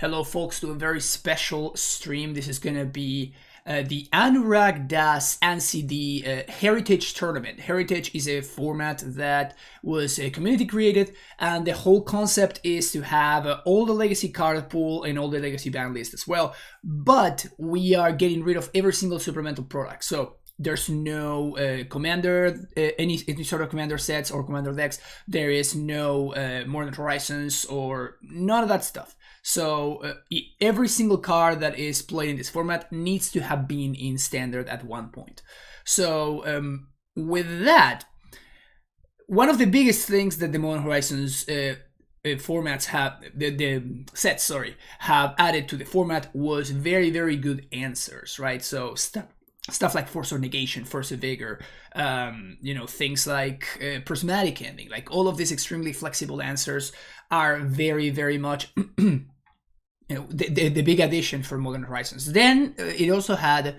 Hello folks, to a very special stream. This is gonna be the Anurag Das AnziD Heritage Tournament. Heritage is a format that was community created, and the whole concept is to have all the legacy card pool and all the legacy ban list as well. But we are getting rid of every single supplemental product. So there's no commander, any sort of commander sets or commander decks. There is no Modern Horizons or none of that stuff. So every single card that is played in this format needs to have been in standard at one point. So with that, one of the biggest things that the Modern Horizons formats have, the sets, sorry, have added to the format was very, very good answers, right? So stuff like Force or Negation, Force of Vigor, things like Prismatic Ending, like all of these extremely flexible answers are very, very much the big addition for Modern Horizons. Then it also had,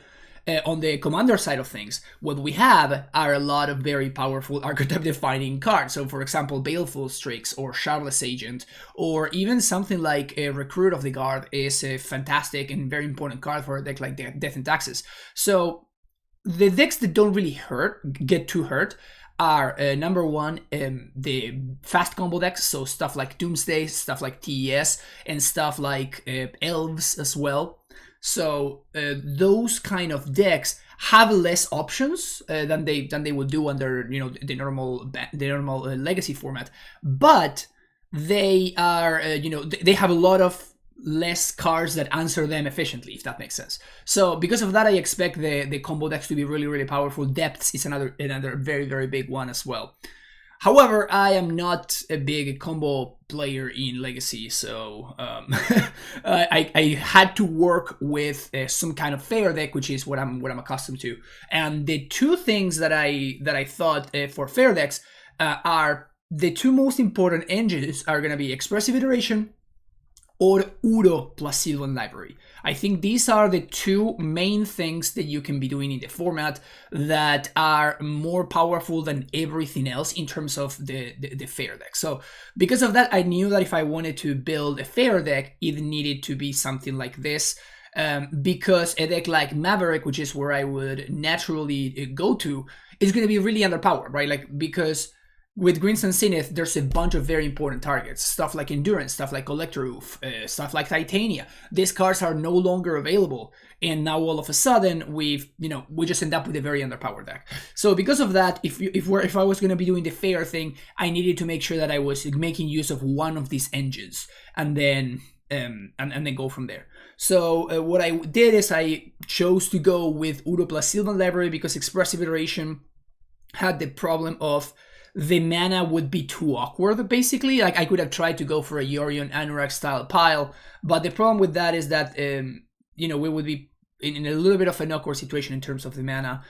on the commander side of things, what we have are a lot of very powerful archetype-defining cards. So, for example, Baleful Strix or Shardless Agent, or even something like a Recruit of the Guard is a fantastic and very important card for a deck like Death and Taxes. So the decks that don't really get too hurt are number one, the fast combo decks, so stuff like Doomsday, stuff like TES, and stuff like Elves as well. So those kind of decks have less options than they would do under the normal legacy format, but they are they have a lot of less cards that answer them efficiently, if that makes sense. So because of that, I expect the combo decks to be really, really powerful. Depths is another very, very big one as well. However, I am not a big combo player in Legacy, so I had to work with some kind of fair deck, which is what I'm accustomed to. And the two things that I thought for fair decks are the two most important engines are going to be Expressive Iteration or Uro plus Sylvan Library. I think these are the two main things that you can be doing in the format that are more powerful than everything else in terms of the fair deck. So because of that, I knew that if I wanted to build a fair deck, it needed to be something like this. Because a deck like Maverick, which is where I would naturally go to, is going to be really underpowered, right? Like, because with Greens and Zenith, there's a bunch of very important targets. Stuff like Endurance, stuff like Collector Roof, stuff like Titania. These cards are no longer available, and now all of a sudden we just end up with a very underpowered deck. So because of that, if I was going to be doing the fair thing, I needed to make sure that I was making use of one of these engines, and then go from there. So what I did is I chose to go with Uro plus Sylvan Library because Expressive Iteration had the problem of the mana would be too awkward, basically. Like, I could have tried to go for a Yorion Anurag style pile, but the problem with that is that, we would be in a little bit of an awkward situation in terms of the mana.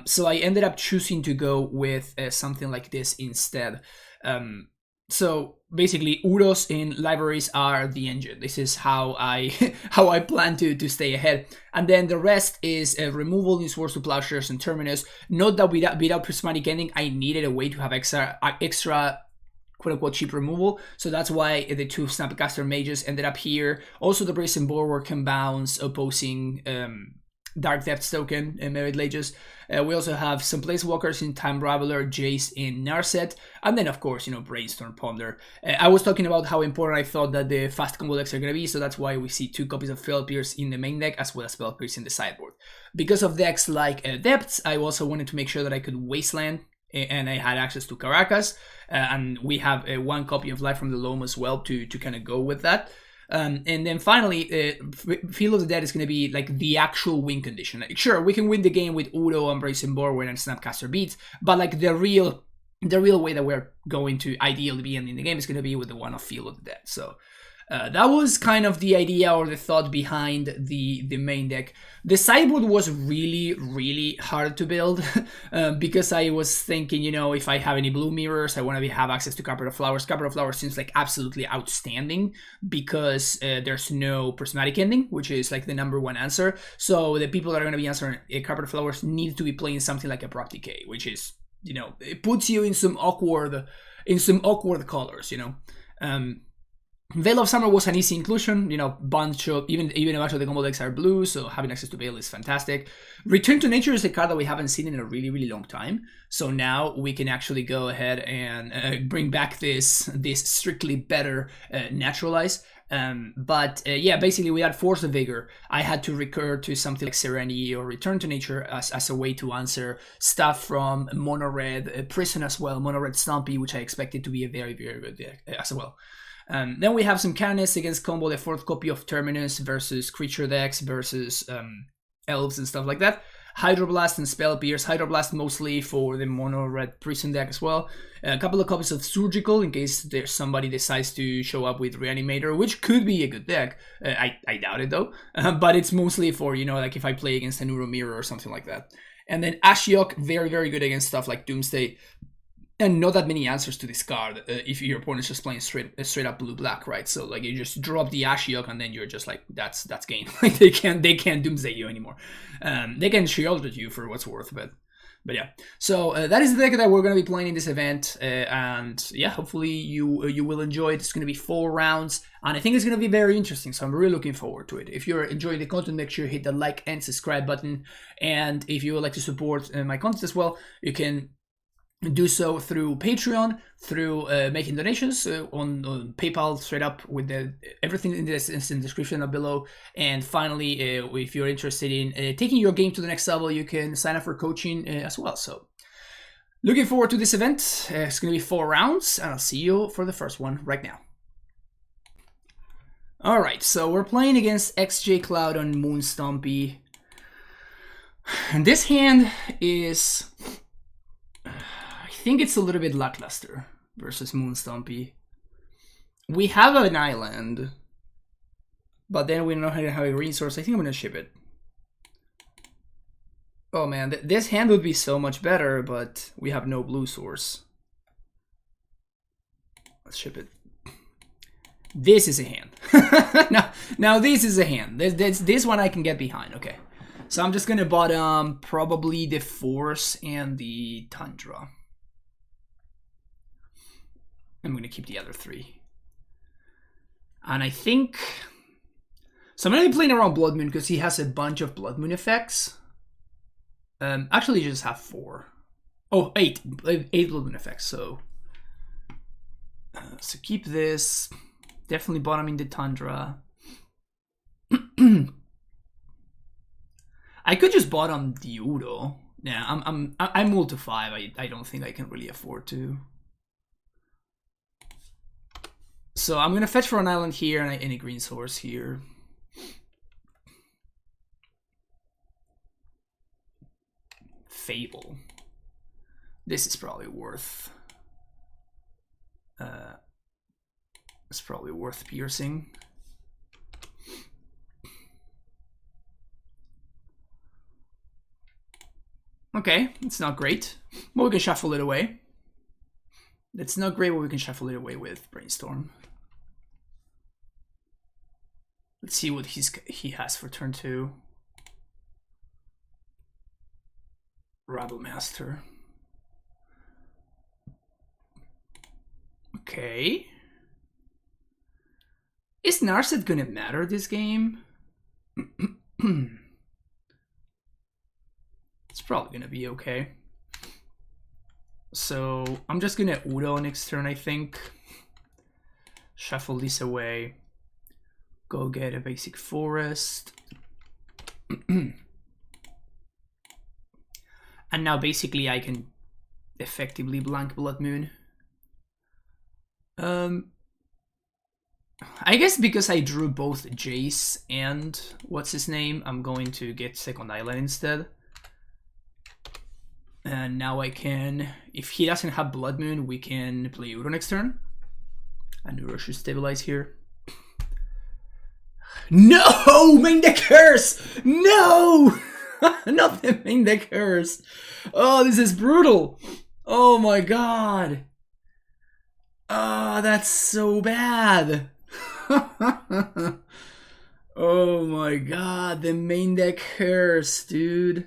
So I ended up choosing to go with something like this instead. So basically, Uros in libraries are the engine. This is how I plan to stay ahead. And then the rest is removal in Swords to Plowshares and Terminus. Note that without Prismatic Ending, I needed a way to have extra quote-unquote cheap removal. So that's why the two Snapcaster Mages ended up here. Also, the Brazen Bulwark can bounce opposing Dark Depths token and Merit Lages. We also have some Placewalkers in Time Raveler, Jace in Narset, and then of course, Brainstorm Ponder. I was talking about how important I thought that the fast combo decks are going to be, so that's why we see 2 copies of Fell Pierce in the main deck as well as Fell Pierce in the sideboard. Because of decks like Depths, I also wanted to make sure that I could Wasteland, and I had access to Caracas, and we have 1 copy of Life from the Loam as well to kind of go with that. And then finally, Field of the Dead is going to be like the actual win condition. Like, sure, we can win the game with Uro and Brazen Bulwark and Snapcaster Beats, but like the real way that we're going to ideally be ending the game is going to be with the one of Field of the Dead. So that was kind of the idea or the thought behind the main deck. The sideboard was really, really hard to build because I was thinking, if I have any blue mirrors, I want to have access to Carpet of Flowers. Carpet of Flowers seems like absolutely outstanding because there's no Prismatic Ending, which is like the #1 answer. So the people that are going to be answering Carpet of Flowers need to be playing something like Abrupt Decay, which is, it puts you in some awkward colors, Veil of Summer was an easy inclusion, you know, bunch of, even a bunch of the combo decks are blue, so having access to Veil is fantastic. Return to Nature is a card that we haven't seen in a really, really long time, so now we can actually go ahead and bring back this strictly better Naturalize. Yeah, basically we had Force of Vigor. I had to recur to something like Serenity or Return to Nature as a way to answer stuff from Mono Red Prison as well, Mono Red Stompy, which I expected to be a very, very good deck as well. Then we have some canonists against combo, the 4th copy of Terminus versus creature decks versus elves and stuff like that. Hydroblast and Spell Pierce. Hydroblast mostly for the mono red prison deck as well. A couple of copies of Surgical in case there's somebody decides to show up with Reanimator, which could be a good deck. I doubt it though. But it's mostly for, you know, like if I play against a Neuro Mirror or something like that. And then Ashiok, very, very good against stuff like Doomsday. And not that many answers to this card if your opponent's just playing straight up blue-black, right? So like you just drop the Ashiok and then you're just like, that's game. Like they can't Doomsday you anymore. They can shield you for what's worth, but yeah. So that is the deck that we're gonna be playing in this event, and yeah, hopefully you will enjoy it. It's gonna be 4 rounds, and I think it's gonna be very interesting. So I'm really looking forward to it. If you're enjoying the content, make sure you hit the like and subscribe button. And if you would like to support my content as well, you can do so through Patreon, through making donations on PayPal straight up with everything in the description below. And finally, if you're interested in taking your game to the next level, you can sign up for coaching as well. So looking forward to this event. It's going to be 4 rounds, and I'll see you for the first one right now. Alright, so we're playing against XJCloud on Moon Stompy. And this hand is... I think it's a little bit lackluster versus Moon Stompy. We have an island, but then we don't have a resource. I think I'm gonna ship it. Oh man, this hand would be so much better, but we have no blue source. Let's ship it. This is a hand. now this is a hand. This one I can get behind. Okay, so I'm just gonna bottom probably the Force and the Tundra. I'm going to keep the other 3. And I think... So I'm going to be playing around Blood Moon because he has a bunch of Blood Moon effects. Actually, you just have 4. Oh, 8. 8 Blood Moon effects, so... so keep this. Definitely bottoming the Tundra. I could just bottom the Udo. Yeah, I'm ult to 5. I don't think I can really afford to. So I'm gonna fetch for an island here and any green source here. Fable. This is probably worth. It's probably worth piercing. Okay, it's not great, but we can shuffle it away. It's not great, but we can shuffle it away with Brainstorm. Let's see what he has for turn 2. Rabble Master. Okay. Is Narset gonna matter this game? It's probably gonna be okay. So I'm just gonna Udo next turn, I think. Shuffle this away. Go get a basic forest. And now basically I can effectively blank Blood Moon. I guess because I drew both Jace and what's his name, I'm going to get Second Island instead. And now I can, if he doesn't have Blood Moon, we can play Udo next turn. And Udo should stabilize here. No! Main the curse! No! Not the main the curse. Oh, this is brutal. Oh my god. Oh, that's so bad. Oh my god, the main deck curse, dude.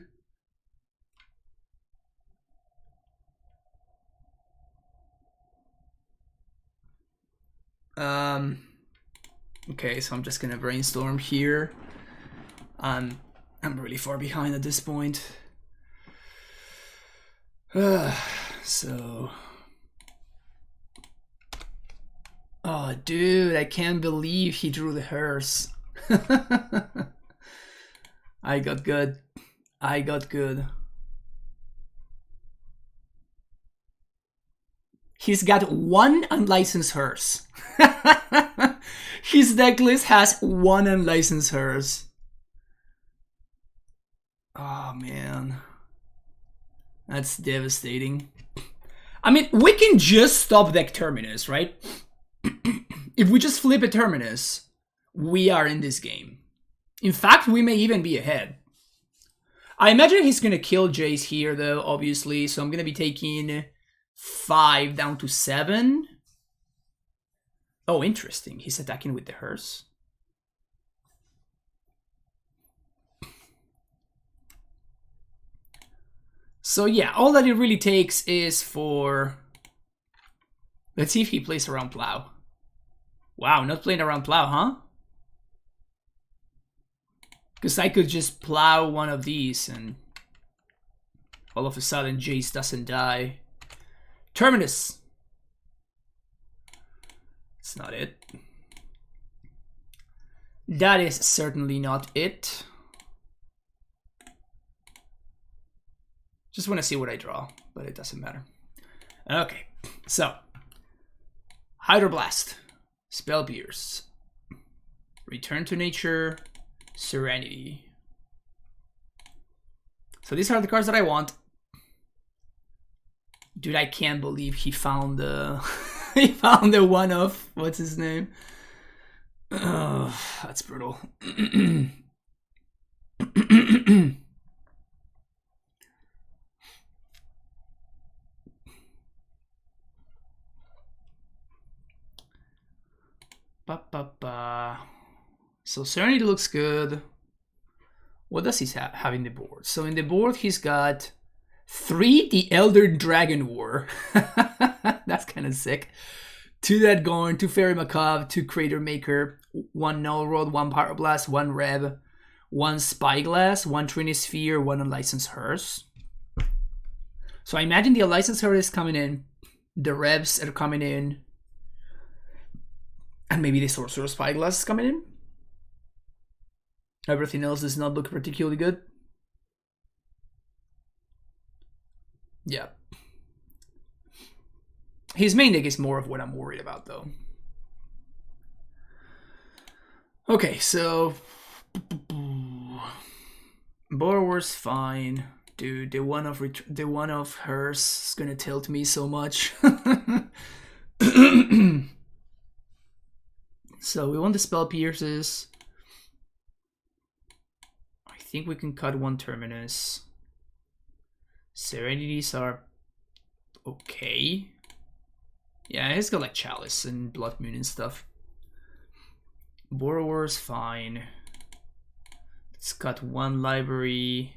Okay, so I'm just gonna brainstorm here. I'm really far behind at this point. So... Oh, dude, I can't believe he drew the hearse. I got good. I got good. He's got one unlicensed hearse. His deck list has one unlicensed hearse. Oh, man. That's devastating. I mean, we can just stop deck Terminus, right? If we just flip a Terminus, we are in this game. In fact, we may even be ahead. I imagine he's going to kill Jace here, though, obviously. So I'm going to be taking 5 down to 7. Oh, interesting. He's attacking with the hearse. So yeah, all that it really takes is for... Let's see if he plays around Plow. Wow, not playing around Plow, huh? Because I could just Plow one of these and all of a sudden Jace doesn't die. Terminus! It's not it. That is certainly not it. Just want to see what I draw, but it doesn't matter. Okay, so Hydroblast, Spell Pierce, Return to Nature, Serenity. So these are the cards that I want. Dude, I can't believe he found the he found the one of what's his name. Oh, that's brutal. So Serenity looks good. What does he have in the board? So in the board he's got 3 The Elder Dragon War. That's kind of sick. 2 Dead Gorn, 2 Fairy Macabre, 2 Crater Maker, 1 Null Rod, 1 Pyroblast, 1 Rev, 1 Spyglass, 1 Trinisphere, 1 Unlicensed Hearse. So I imagine the Unlicensed Hearse is coming in, the Revs are coming in, and maybe the Sorcerer Spyglass is coming in. Everything else does not look particularly good. Yeah. His main deck is more of what I'm worried about, though. Okay, so... Borrower's fine. Dude, the one of hers is gonna tilt me so much. So we want the Spell Pierces. I think we can cut 1 Terminus. Serenities are okay. Yeah, he's got like Chalice and Blood Moon and stuff. Borrower's fine. Let's cut 1 library.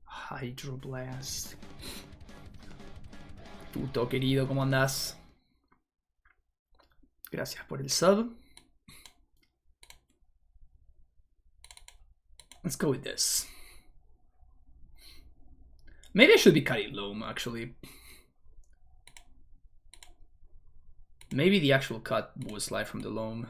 Hydroblast. Tuto querido, ¿cómo andás? Gracias por el sub. Let's go with this. Maybe I should be cutting Loam, actually. Maybe the actual cut was live from the Loam.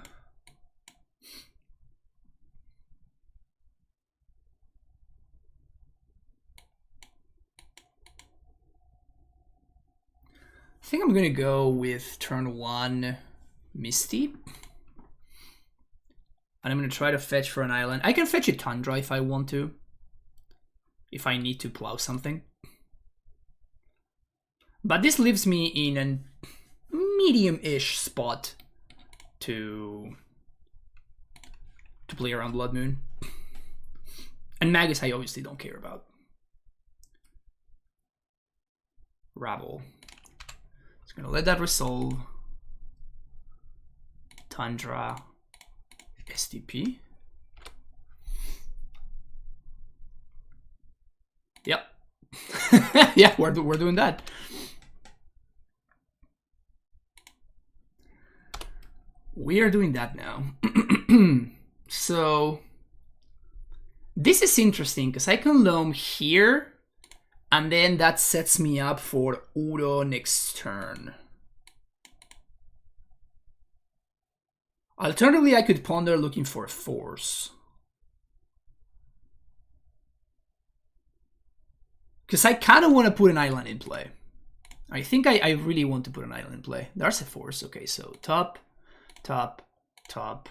I think I'm gonna go with turn 1 Misty. And I'm gonna try to fetch for an island. I can fetch a Tundra if I want to. If I need to plow something. But this leaves me in a medium-ish spot to play around Blood Moon. And Magus I obviously don't care about. Rabble. Just gonna let that resolve. Tundra. STP. Yep. Yeah, we're doing that. We are doing that now. So this is interesting because I can loam here, and then that sets me up for Uro next turn. Alternatively, I could ponder looking for a force. Because I kind of want to put an island in play. I think I really want to put an island in play. There's a force. Okay, so top, top, top,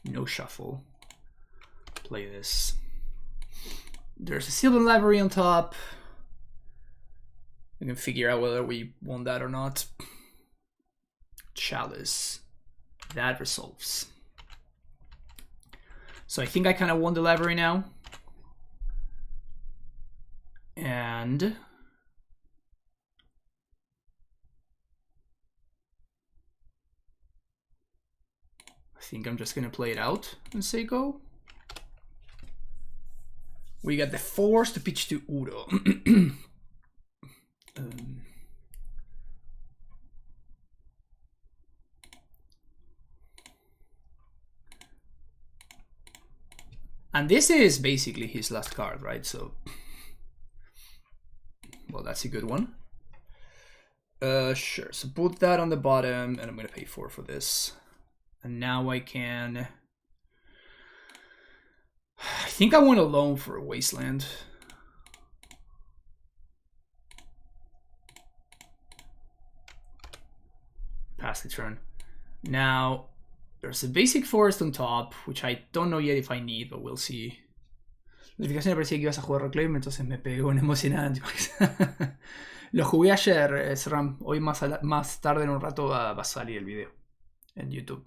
no shuffle. Play this. There's a Sylvan Library on top. We can figure out whether we want that or not. Chalice. That resolves. So I think I kind of want the library now. And I think I'm just gonna play it out and say go. We got the force to pitch to Uro. And this is basically his last card, right? So, well, that's a good one. Sure, so put that on the bottom, and I'm gonna pay 4 for this. And now I can... I think I want a loan for a Wasteland. Pass the turn. Now, there's a basic forest on top, which I don't know yet if I need, but we'll see. La notificación parecía que ibas a jugar Reclaim, entonces me pegó en emocionante. Lo jugué ayer, SRAM. Hoy más tarde en un rato va a salir el video en YouTube.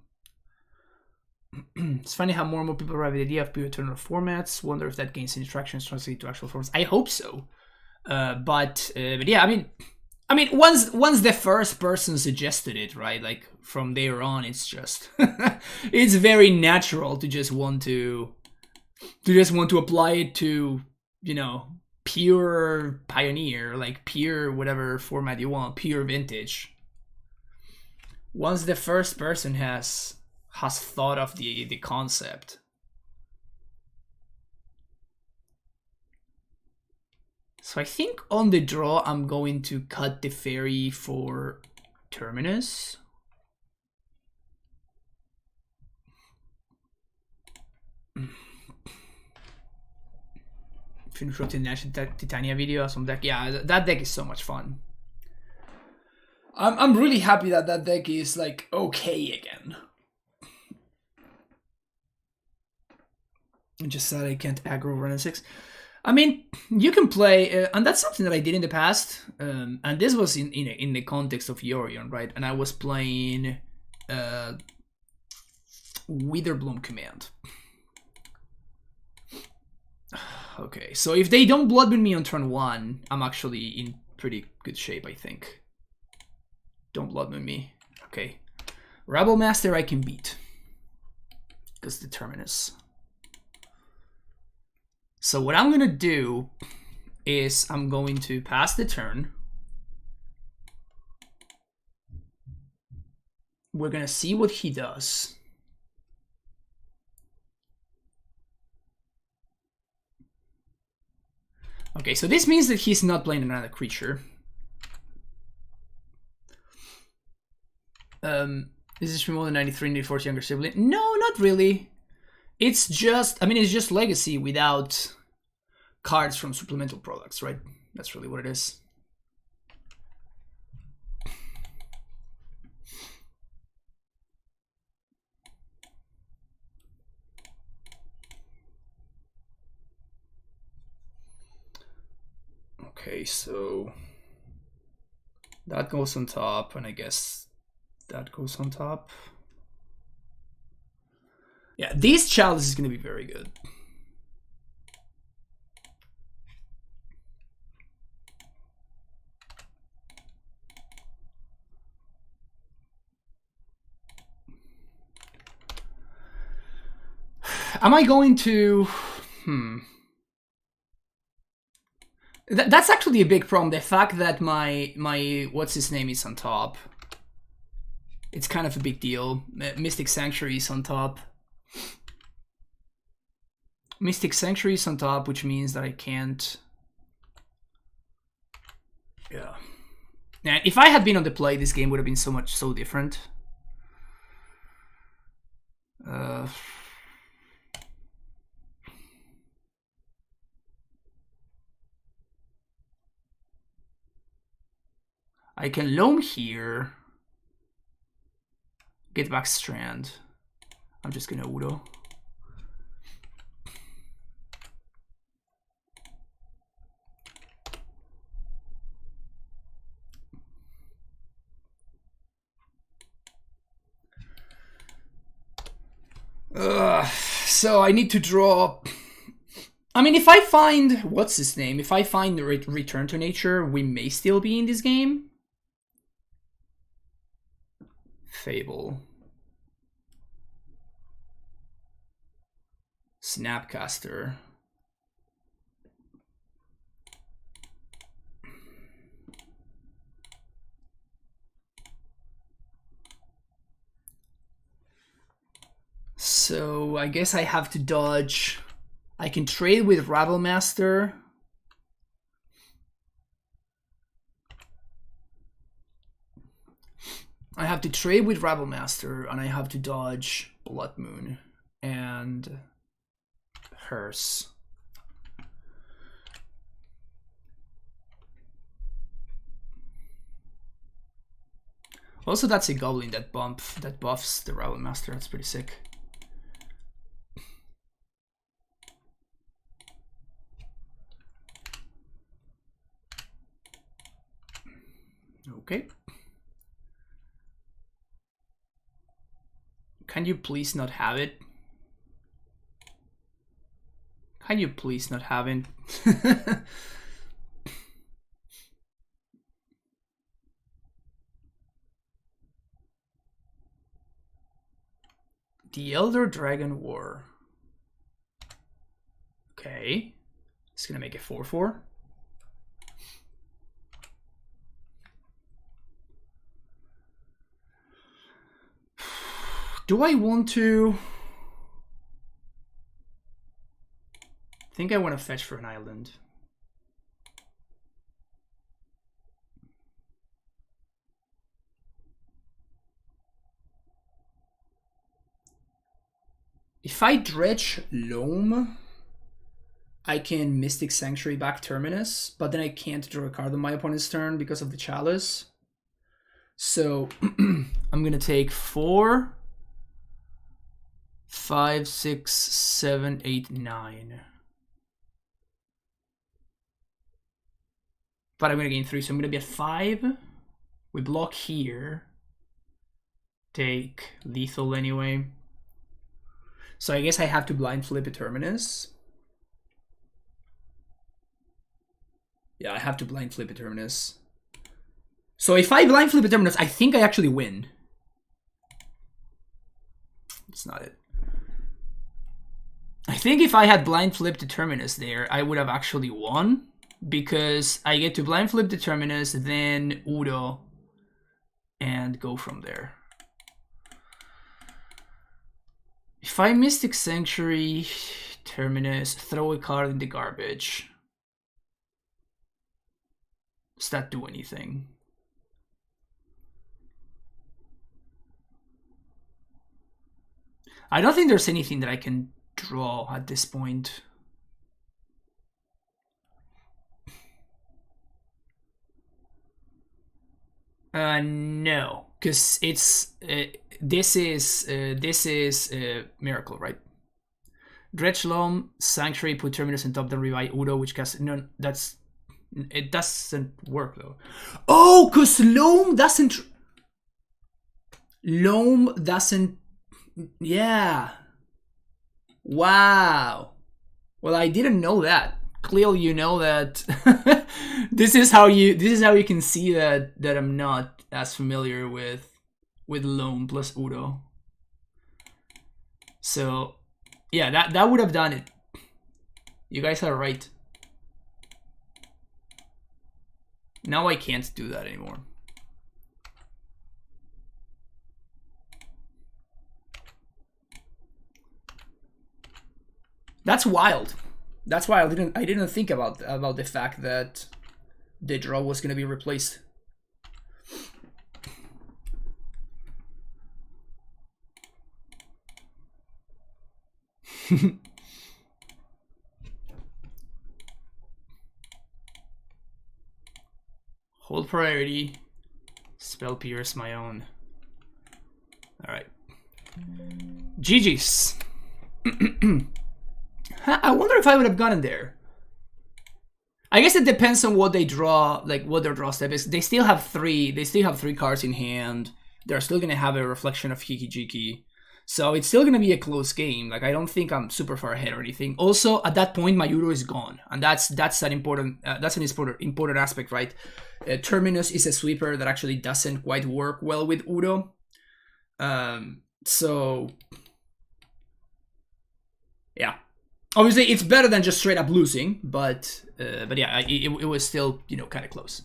It's funny how more and more people have the idea of pure eternal formats. Wonder if that gains any traction, translate to actual formats. I hope so. But yeah, I mean, once the first person suggested it, right? Like from there on, it's just it's very natural to just want to apply it to, you know, pure Pioneer, like pure whatever format you want, pure Vintage. Once the first person has thought of the concept. So I think on the draw, I'm going to cut the fairy for Terminus. Finish the National Titania video, some deck. Yeah, that deck is so much fun. I'm really happy that that deck is like okay again. Just sad I can't aggro run 6. I mean, you can play, and that's something that I did in the past. And this was in the context of Yorion, right? And I was playing Witherbloom Command. Okay, so if they don't Bloodmoon me on turn 1, I'm actually in pretty good shape, I think. Don't Bloodmoon me. Okay. Rebel Master I can beat. Because the Terminus. So what I'm gonna do is I'm going to pass the turn. We're gonna see what he does. Okay, so this means that he's not playing another creature. Is this from more than 93 and 94's younger sibling? No, not really. It's just, I mean, it's just Legacy without cards from supplemental products, right? That's really what it is. Okay, so that goes on top, and I guess that goes on top. Yeah, this chalice is going to be very good. Am I going to... That's actually a big problem. The fact that my what's his name is on top. it's kind of a big deal. Mystic Sanctuary is on top. Mystic Sanctuary is on top, which means that I can't... Yeah. And if I had been on the play, this game would have been so different. I can loam here. Get back Strand. I'm just gonna Udo. So I need to draw. I mean, if I find what's his name, if I find Return to Nature, we may still be in this game. Fable. Snapcaster. So I guess I have to dodge. I can trade with Rabblemaster. I have to trade with Rabblemaster, and I have to dodge Blood Moon and Hearse. Also, that's a Goblin that buffs the Rabblemaster. That's pretty sick. Okay. Can you please not have it? Can you please not have it? The Elder Dragon War. Okay. It's gonna make it 4/4. Do I want to... I think I want to fetch for an island. If I dredge Loam, I can Mystic Sanctuary back Terminus, but then I can't draw a card on my opponent's turn because of the Chalice. So I'm gonna take 4, 5, 6, 7, 8, 9. But I'm gonna gain 3, so I'm gonna be at 5. We block here. Take lethal anyway. So I guess I have to blind flip a Terminus. Yeah, I have to blind flip a Terminus. So if I blind flip a Terminus, I think I actually win. It's not it. I think if I had blind flipped the Terminus there, I would have actually won. Because I get to blind flip the Terminus, then Udo, and go from there. If I Mystic Sanctuary, Terminus, throw a card in the garbage. Does that do anything? I don't think there's anything that I can draw at this point. No, because it's this is Miracle, right? Dredge Loam, Sanctuary, put Terminus on top, then revive Udo, which casts it doesn't work though. Oh, because Loam doesn't. Yeah. Wow. Well, I didn't know that. Clearly, you know that. this is how you can see that I'm not as familiar with Loam plus Udo. So, yeah, that would have done it. You guys are right. Now I can't do that anymore. That's wild. That's why I didn't think about the fact that the draw was gonna be replaced. Hold priority. Spell Pierce my own. Alright. GG's. I wonder if I would have gotten there. I guess it depends on what they draw, like what their draw step is. They still have three cards in hand. They're still gonna have a reflection of Hiki Jiki. So it's still gonna be a close game. Like, I don't think I'm super far ahead or anything. Also, at that point, my Uro is gone, and that's an important aspect, right? Terminus is a sweeper that actually doesn't quite work well with Uro. So yeah, obviously it's better than just straight up losing, but yeah, it was still, you know, kind of close.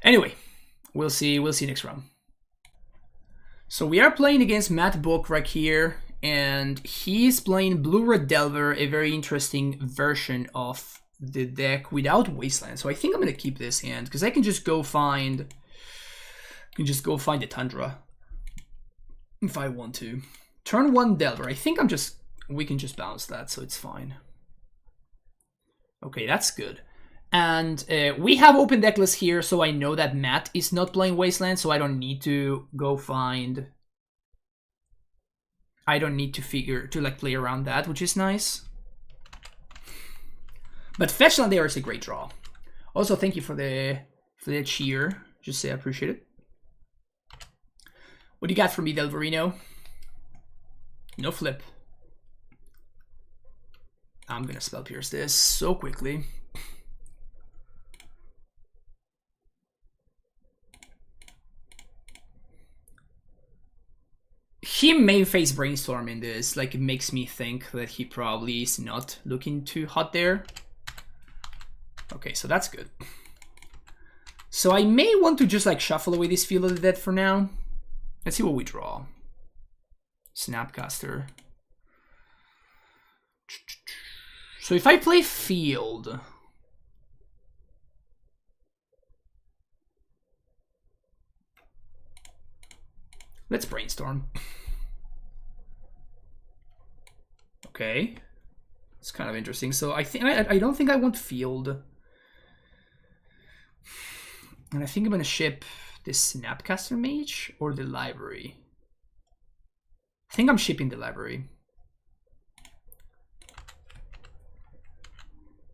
Anyway, we'll see next round. So we are playing against Matt Book right here, and he's playing Blue Red Delver, a very interesting version of the deck without Wasteland. So I think I'm gonna keep this hand because I can just go find the Tundra if I want to. Turn 1 Delver. I think we can just bounce that, so it's fine. Okay, that's good. And we have open deck list here, so I know that Matt is not playing Wasteland, so I don't need to go find... I don't need to like play around that, which is nice. But Fetchland there is a great draw. Also, thank you for the cheer. Just say I appreciate it. What do you got for me, Delverino? No flip. I'm gonna Spell Pierce this so quickly. He may face Brainstorm in this. Like, it makes me think that he probably is not looking too hot there. Okay, so that's good. So I may want to just like shuffle away this Field of the Dead for now. Let's see what we draw. Snapcaster. So if I play Field... Let's Brainstorm. Okay. It's kind of interesting. So I don't think I want Field. And I think I'm gonna ship this Snapcaster Mage or the Library. I think I'm shipping the Library.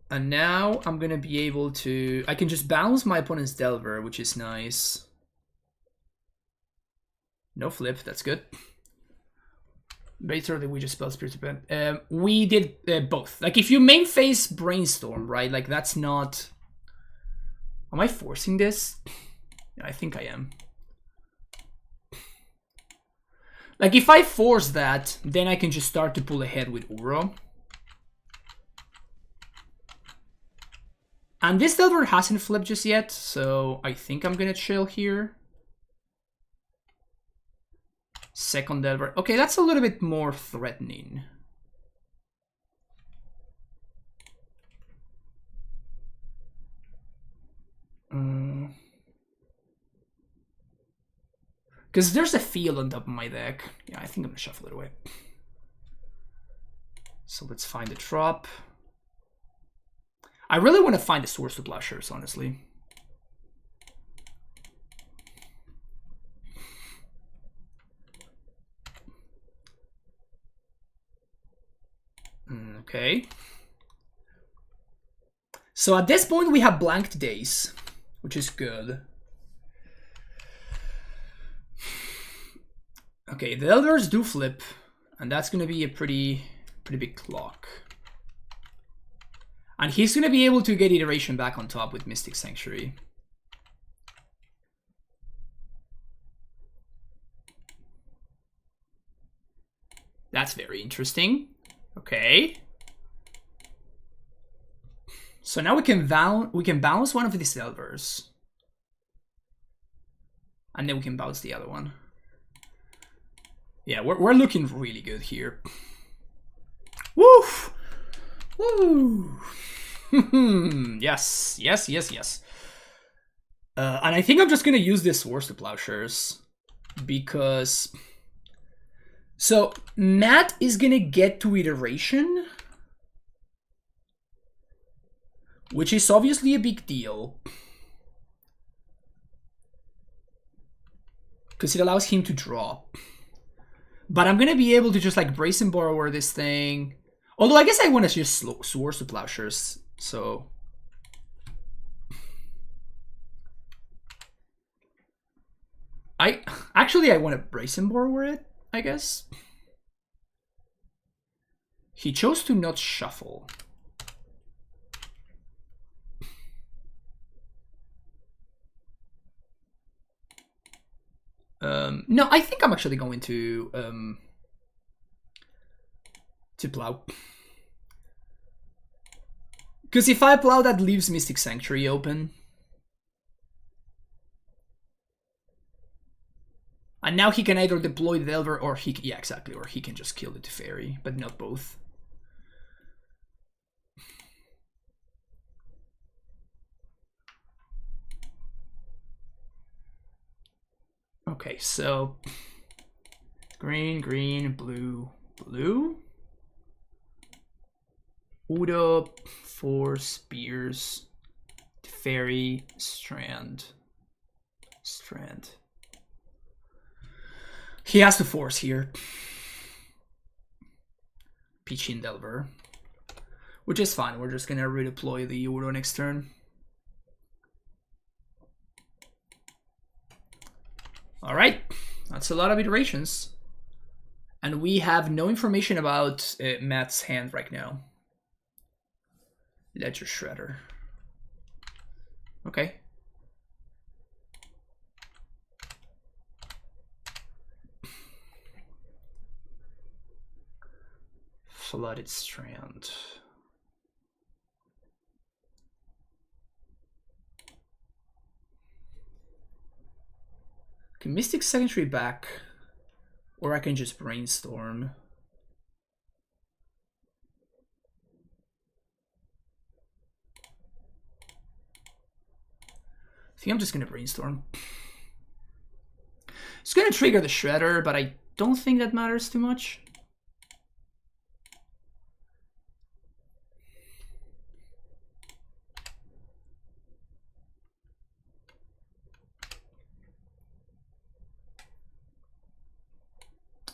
And now I'm gonna be able to... I can just bounce my opponent's Delver, which is nice. No flip, that's good. Better that we just spell Spirit Band. We did both. Like, if you main phase Brainstorm, right? Like, that's not... Am I forcing this? Yeah, I think I am. Like, if I force that, then I can just start to pull ahead with Uro. And this Delver hasn't flipped just yet, so I think I'm gonna chill here. Second Delver. Okay, that's a little bit more threatening. Because there's a Field on top of my deck. Yeah, I think I'm gonna shuffle it away. So let's find the drop. I really want to find the Swords to Plowshares, honestly. Okay. So at this point we have blanked days, which is good. Okay, the Elders do flip, and that's gonna be a pretty big clock. And he's gonna be able to get Iteration back on top with Mystic Sanctuary. That's very interesting. Okay. So now we can bounce one of these Delvers. And then we can bounce the other one. Yeah, we're looking really good here. Woof! Woo! Yes, yes, yes, yes. And I think I'm just gonna use this Wars to Plowshares because... So, Matt is gonna get to iteration, which is obviously a big deal. Because it allows him to draw. But I'm gonna be able to just like Brace and Borrower this thing. Although I guess I want to just Swords to Plowshares, so... I want to Brace and Borrower it, I guess. He chose to not shuffle. No, I think I'm actually going to plow. Because if I plow, that leaves Mystic Sanctuary open. And now he can either deploy the Delver or he... Yeah, exactly. Or he can just kill the Teferi, but not both. Okay, so... Green, green, blue, blue. Udo, 4 spears, Teferi, Strand. He has to force here. Peachy and Delver. Which is fine, we're just gonna redeploy the Udo next turn. Alright, that's a lot of iterations. And we have no information about Matt's hand right now. Ledger Shredder. Okay. Flooded Strand. Okay, Mystic Sanctuary back. Or I can just Brainstorm. I think I'm just gonna Brainstorm. It's gonna trigger the Shredder, but I don't think that matters too much.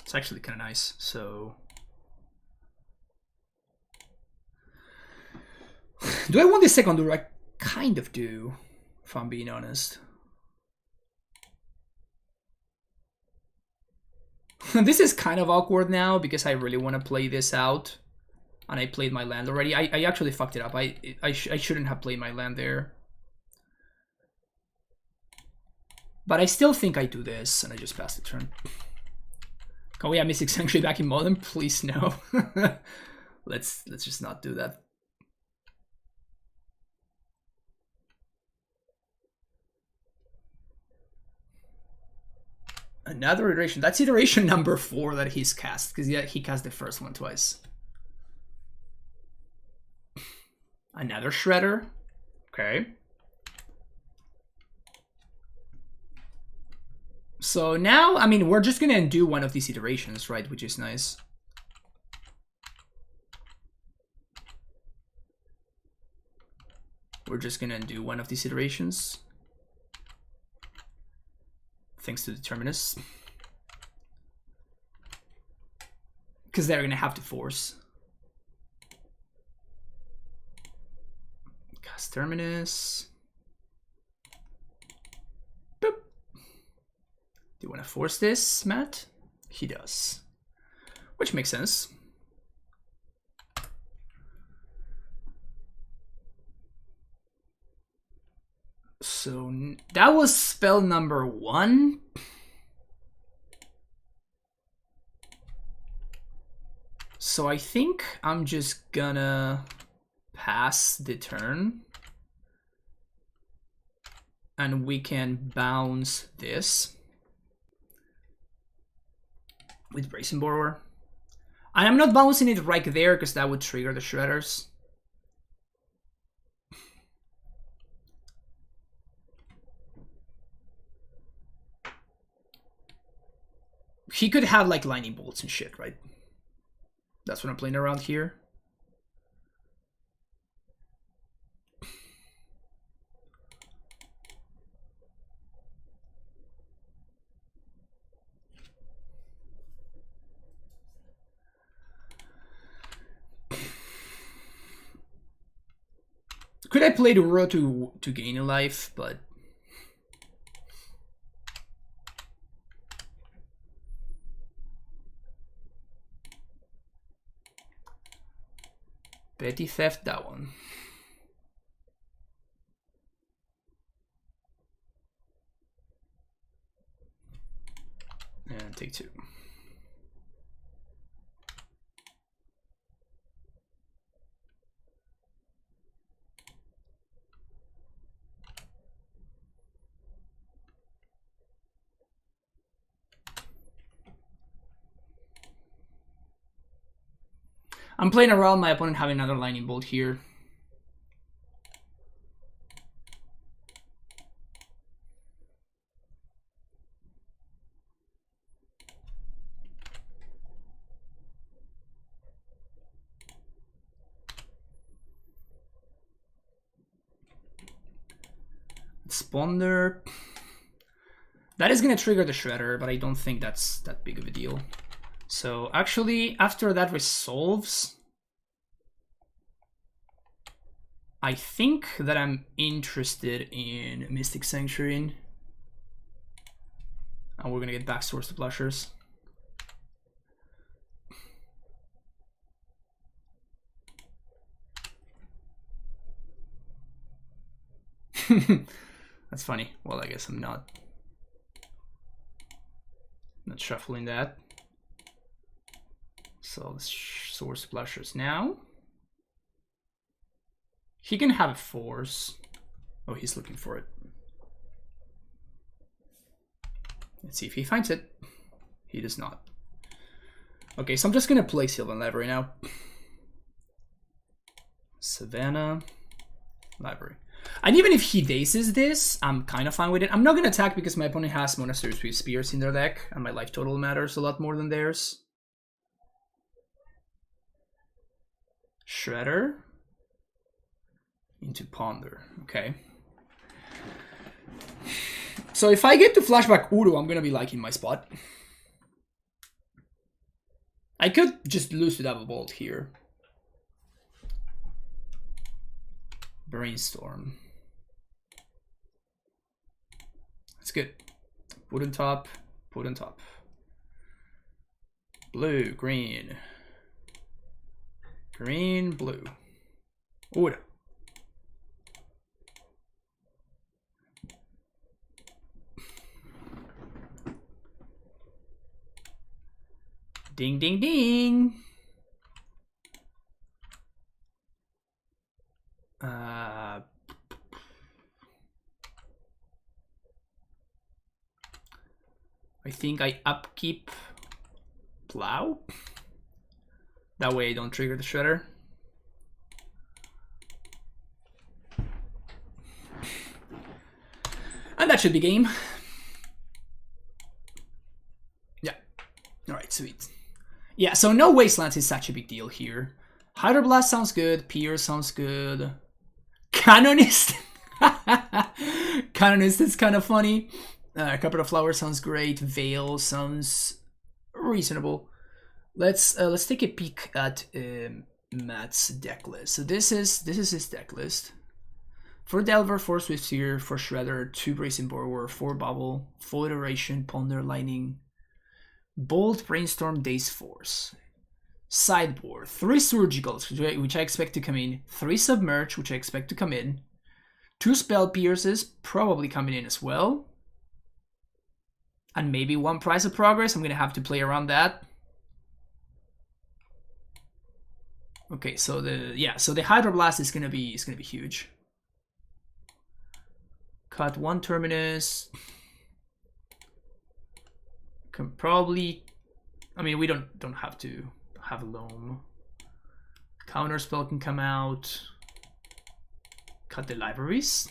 It's actually kind of nice, so... Do I want this second Durward? I kind of do, if I'm being honest. This is kind of awkward now, because I really want to play this out. And I played my land already. I actually fucked it up. I shouldn't have played my land there. But I still think I do this, and I just pass the turn. Can we have Mystic Sanctuary back in Modern? Please no. Let's just not do that. Another iteration. That's iteration number 4 that he's cast, because yeah, he cast the first one twice. Another Shredder. Okay. So now, I mean, we're just gonna undo one of these iterations, right? Which is nice. We're just gonna undo one of these iterations. Thanks to the Terminus. Because they're gonna have to force. Cast Terminus. Boop. Do you want to force this, Matt? He does. Which makes sense. So that was spell number 1. So I think I'm just gonna pass the turn. And we can bounce this with Brace and Borrower. And I'm not bouncing it right there because that would trigger the Shredders. he could have like lightning bolts and shit, right? That's what I'm playing around here. Could I play Durward to gain a life, but petty theft that one. And take 2. I'm playing around my opponent having another lightning bolt here. Spawner. That is going to trigger the Shredder, but I don't think that's that big of a deal. So actually, after that resolves, I think that I'm interested in Mystic Sanctuary. And we're going to get back Source to Blushers. That's funny. Well, I guess I'm not shuffling that. So let's Source Blushers now. He can have a force. Oh, he's looking for it. Let's see if he finds it. He does not. Okay, so I'm just gonna play Sylvan Library now. Savannah Library. And even if he daces this, I'm kind of fine with it. I'm not gonna attack because my opponent has Monasteries with Spears in their deck, and my life total matters a lot more than theirs. Shredder into Ponder. Okay. So if I get to flashback Uru, I'm gonna be like in my spot. I could just lose to Double Bolt here. Brainstorm. That's good. Put on top. Put on top. Blue, green. Green, blue. Ura. Ding, ding, ding. I think I upkeep Plow. That way I don't trigger the Shredder. And that should be game. Yeah. Alright, sweet. Yeah, so no Wastelands is such a big deal here. Hydroblast sounds good. Pier sounds good. Canonist. Canonist is kind of funny. Carpet of Flowers sounds great. Veil sounds reasonable. Let's take a peek at Matt's deck list. So this is his deck list. For Delver, 4 Swiftspear, for Shredder, 2 Brazen Borrower, 4 Bubble, 4 Iteration, Ponder, Lightning, Bolt, Brainstorm, Daze Force. Sideboard, 3 Surgicals, which I expect to come in, 3 Submerge, which I expect to come in, 2 Spell Pierces, probably coming in as well, and maybe 1 Price of Progress. I'm gonna have to play around that. Okay, so the Hydroblast is gonna be huge. Cut 1 Terminus. Can probably, I mean, we don't have to have Loam. Counterspell can come out. Cut the libraries.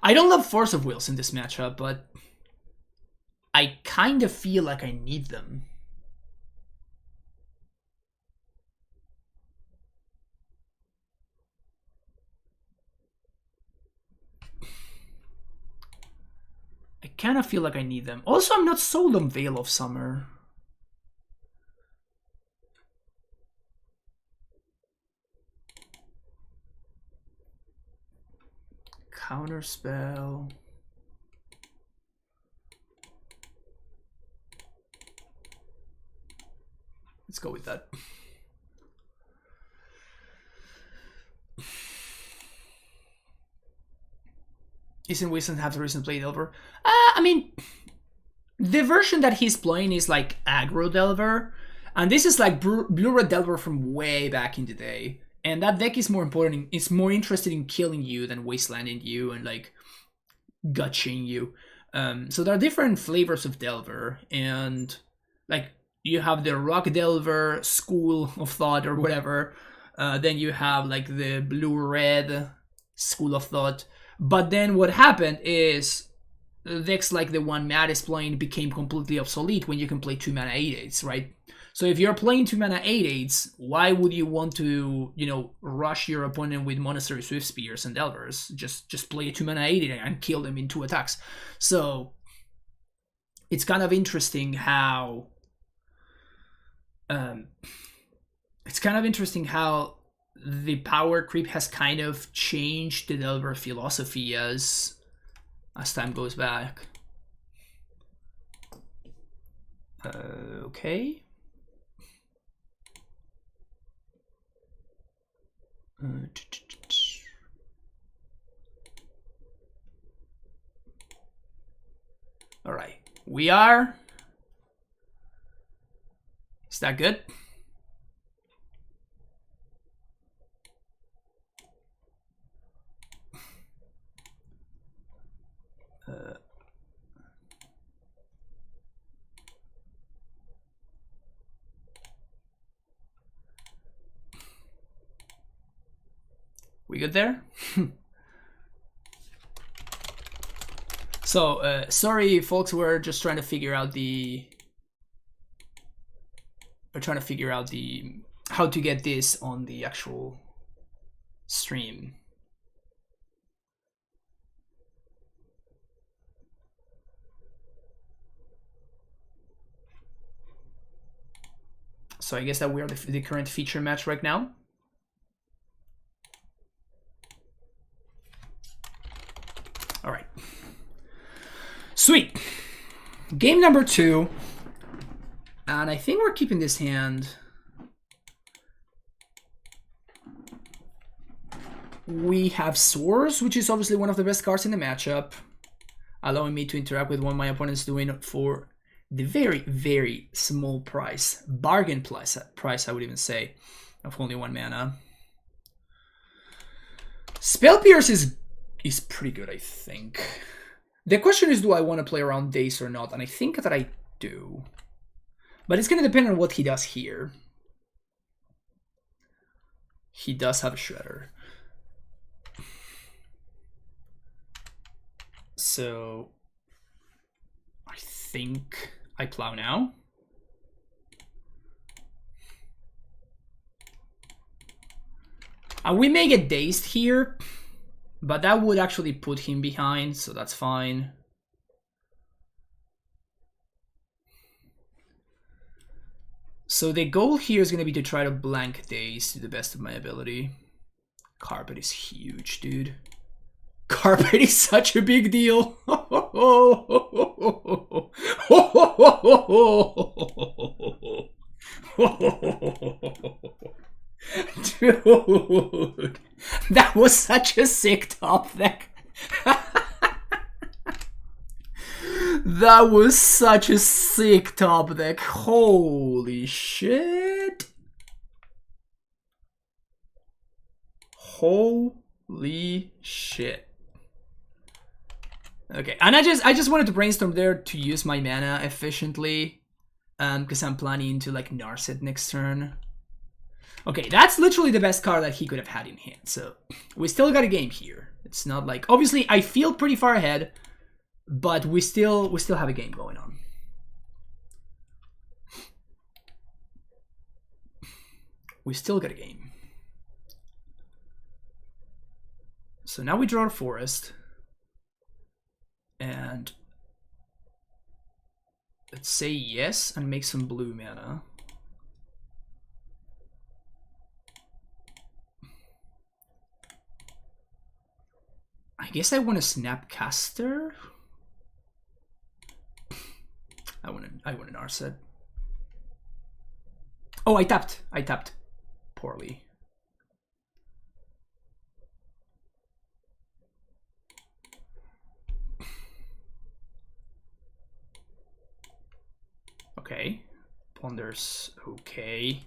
I don't love Force of Wills in this matchup, but I kind of feel like I need them. I kind of feel like I need them. Also, I'm not sold on Veil of Summer. Counterspell. Let's go with that. Isn't Wilson have the reason to play Delver? I mean, the version that he's playing is like aggro Delver, and this is like Blue-Red Delver from way back in the day. And that deck is more important. It's more interested in killing you than wastelanding you and like gutching you. So there are different flavors of Delver, and like you have the Rock Delver School of Thought or whatever. Then you have like the Blue-Red School of Thought. But then what happened is decks like the one Matt is playing became completely obsolete when you can play 2 mana 8/8s, right? So if you're playing 2 mana 8/8s, why would you want to, you know, rush your opponent with Monastery Swift Spears and Delvers? Just play a 2 mana 8/8 and kill them in 2 attacks. So it's kind of interesting how the power creep has kind of changed the Delver philosophy as time goes back. Okay. All right, we are. Is that good? We good there? So, sorry folks, we're just trying to figure out how to get this on the actual stream. So I guess that we are the current feature match right now. All right. Sweet. Game number 2. And I think we're keeping this hand. We have Source, which is obviously one of the best cards in the matchup, allowing me to interact with what my opponent's doing for the very, very small price. Bargain price, I would even say, of only 1 mana. Spell Pierce is pretty good, I think. The question is, do I want to play around Daze or not? And I think that I do. But it's going to depend on what he does here. He does have a Shredder. So I think I plow now. And we may get dazed here, but that would actually put him behind, so that's fine. So the goal here is going to be to try to blank daze to the best of my ability. Carpet is huge, dude. Carpet is such a big deal. Dude, that was such a sick top deck. That was such a sick top deck. Holy shit. Holy shit. Okay, and I just wanted to brainstorm there to use my mana efficiently, because I'm planning to like Narset next turn. Okay, that's literally the best card that he could have had in hand. So we still got a game here. It's not like, obviously I feel pretty far ahead, but we still have a game going on. We still got a game. So now we draw a forest. And let's say yes and make some blue mana. I guess I want a Snapcaster. I want an Narset. Oh, I tapped poorly. Okay, Ponder's okay.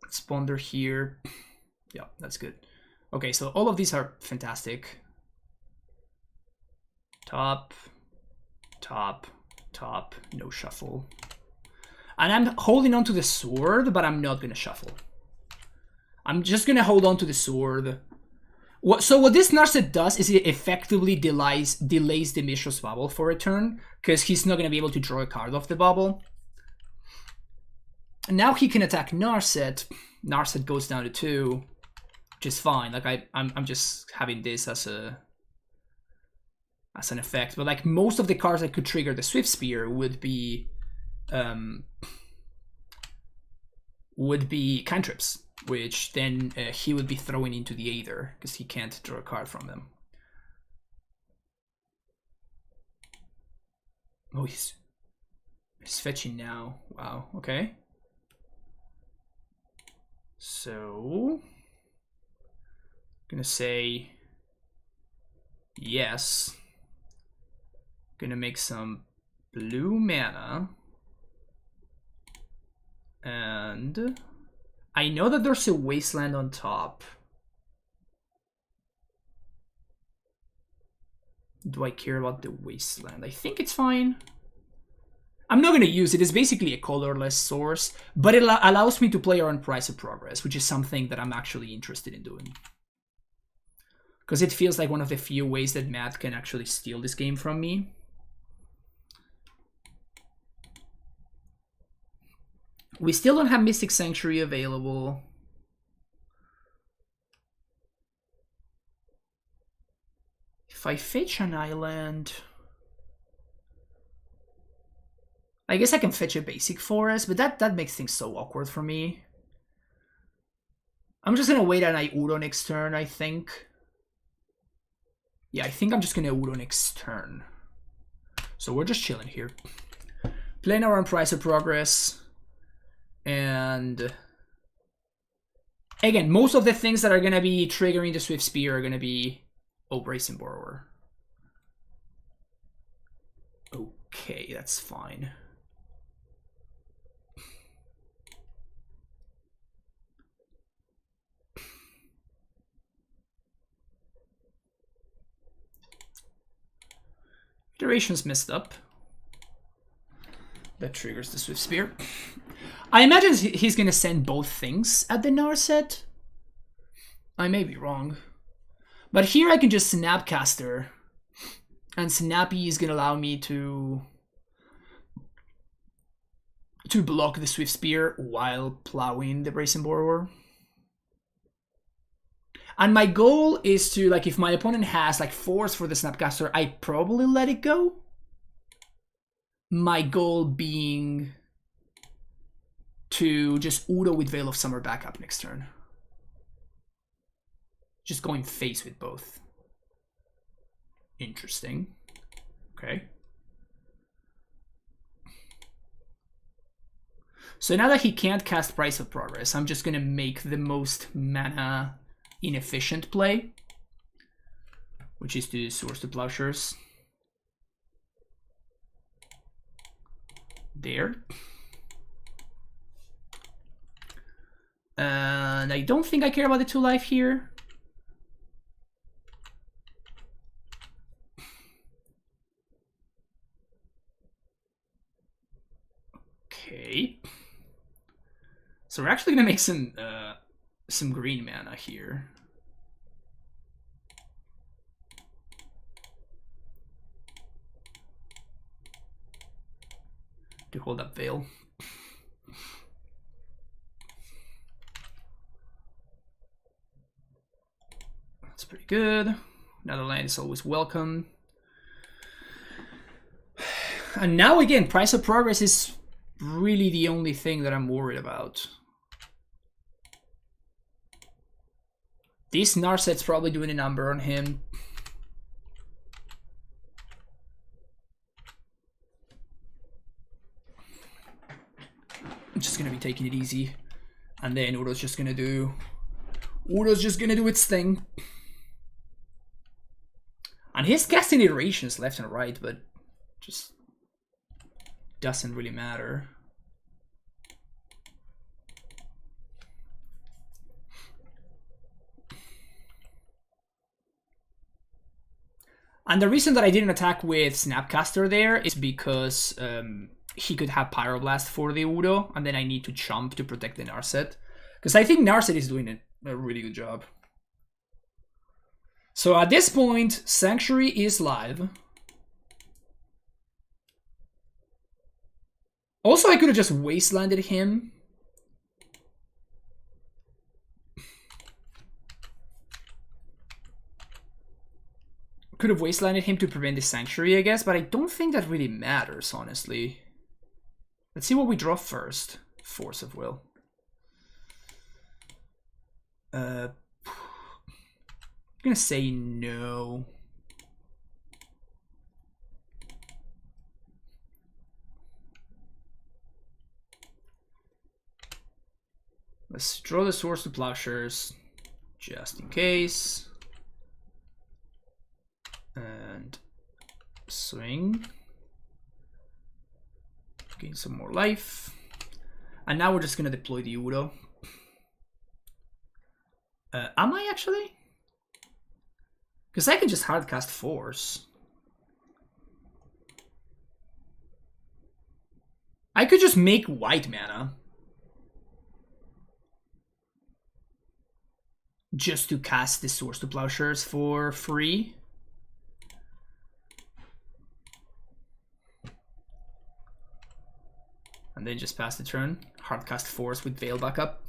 Let's ponder here. Yeah, that's good. Okay, so all of these are fantastic. Top, top, top, no shuffle. And I'm holding on to the sword, but I'm not gonna shuffle. I'm just gonna hold on to the sword. So what this Narset does is it effectively delays the Mishra's Bubble for a turn, because he's not gonna be able to draw a card off the bubble. And now he can attack Narset. Narset goes down to 2, which is fine. Like I'm just having this as an effect. But like most of the cards that could trigger the Swift Spear would be cantrips, which then he would be throwing into the Aether because he can't draw a card from them. Oh, he's fetching now. Wow, okay. So, gonna say yes. Gonna make some blue mana. And I know that there's a wasteland on top. Do I care about the wasteland? I think it's fine. I'm not going to use it. It's basically a colorless source, but it allows me to play around Price of Progress, which is something that I'm actually interested in doing. Because it feels like one of the few ways that Matt can actually steal this game from me. We still don't have Mystic Sanctuary available. If I fetch an island, I guess I can fetch a basic forest, but that makes things so awkward for me. I'm just gonna wait an Uro next turn, I think. Yeah, I think I'm just gonna Uro next turn. So we're just chilling here. Playing around Price of Progress. And again, most of the things that are gonna be triggering the Swift Spear are gonna be Bracing Borrower. Okay, that's fine. Duration's messed up. That triggers the Swift Spear. I imagine he's gonna send both things at the Narset. I may be wrong. But here I can just Snapcaster. And Snappy is gonna allow me to block the Swift Spear while plowing the Bracing Borrower. And my goal is to, like, if my opponent has like force for the Snapcaster, I probably let it go. My goal being to just Udo with Veil of Summer back up next turn. Just going face with both. Interesting. Okay. So now that he can't cast Price of Progress, I'm just gonna make the most mana inefficient play, which is to source the Plowshares. There. And I don't think I care about the 2 life here. Okay. So we're actually gonna make some green mana here. To hold up Veil. good. Another land is always welcome. And now again, price of progress is really the only thing that I'm worried about. This Narset's probably doing a number on him. I'm just gonna be taking it easy. And then Udo's just gonna do its thing. And he's casting iterations left and right, but just doesn't really matter. And the reason that I didn't attack with Snapcaster there is because he could have Pyroblast for the Udo, and then I need to chump to protect the Narset. Because I think Narset is doing a really good job. So at this point, Sanctuary is live. Also, I could have just wastelanded him. Could have wastelanded him to prevent the Sanctuary, I guess, but I don't think that really matters, honestly. Let's see what we draw first. Force of Will. I'm gonna say no. Let's draw the Swords to Plowshares, just in case. And swing. Gain some more life. And now we're just gonna deploy the Udo. Am I actually? Because I can just hardcast Force. I could just make white mana. Just to cast the Swords to Plowshares for free. And then just pass the turn. Hardcast Force with Veil backup.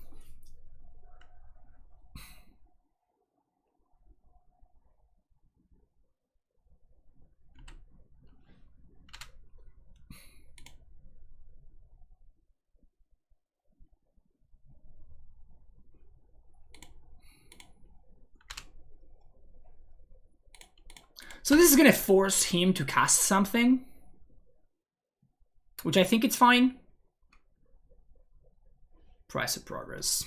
So this is gonna force him to cast something, which I think it's fine. Price of Progress.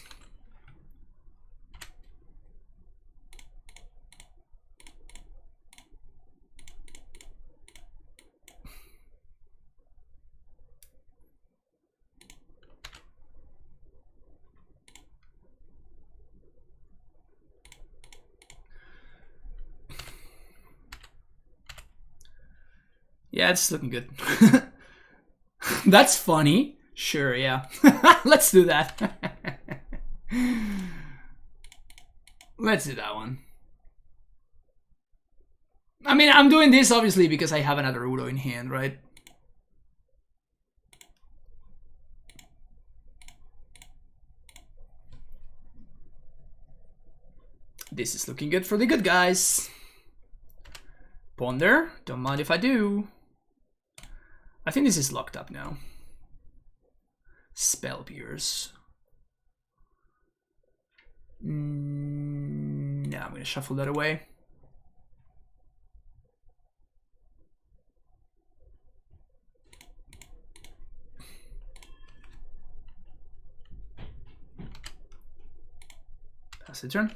Yeah, it's looking good. That's funny. Sure, yeah. Let's do that. Let's do that one. I mean, I'm doing this obviously because I have another Udo in hand, right? This is looking good for the good guys. Ponder, don't mind if I do. I think this is locked up now. Spellpierce. No, I'm gonna shuffle that away. Pass the turn.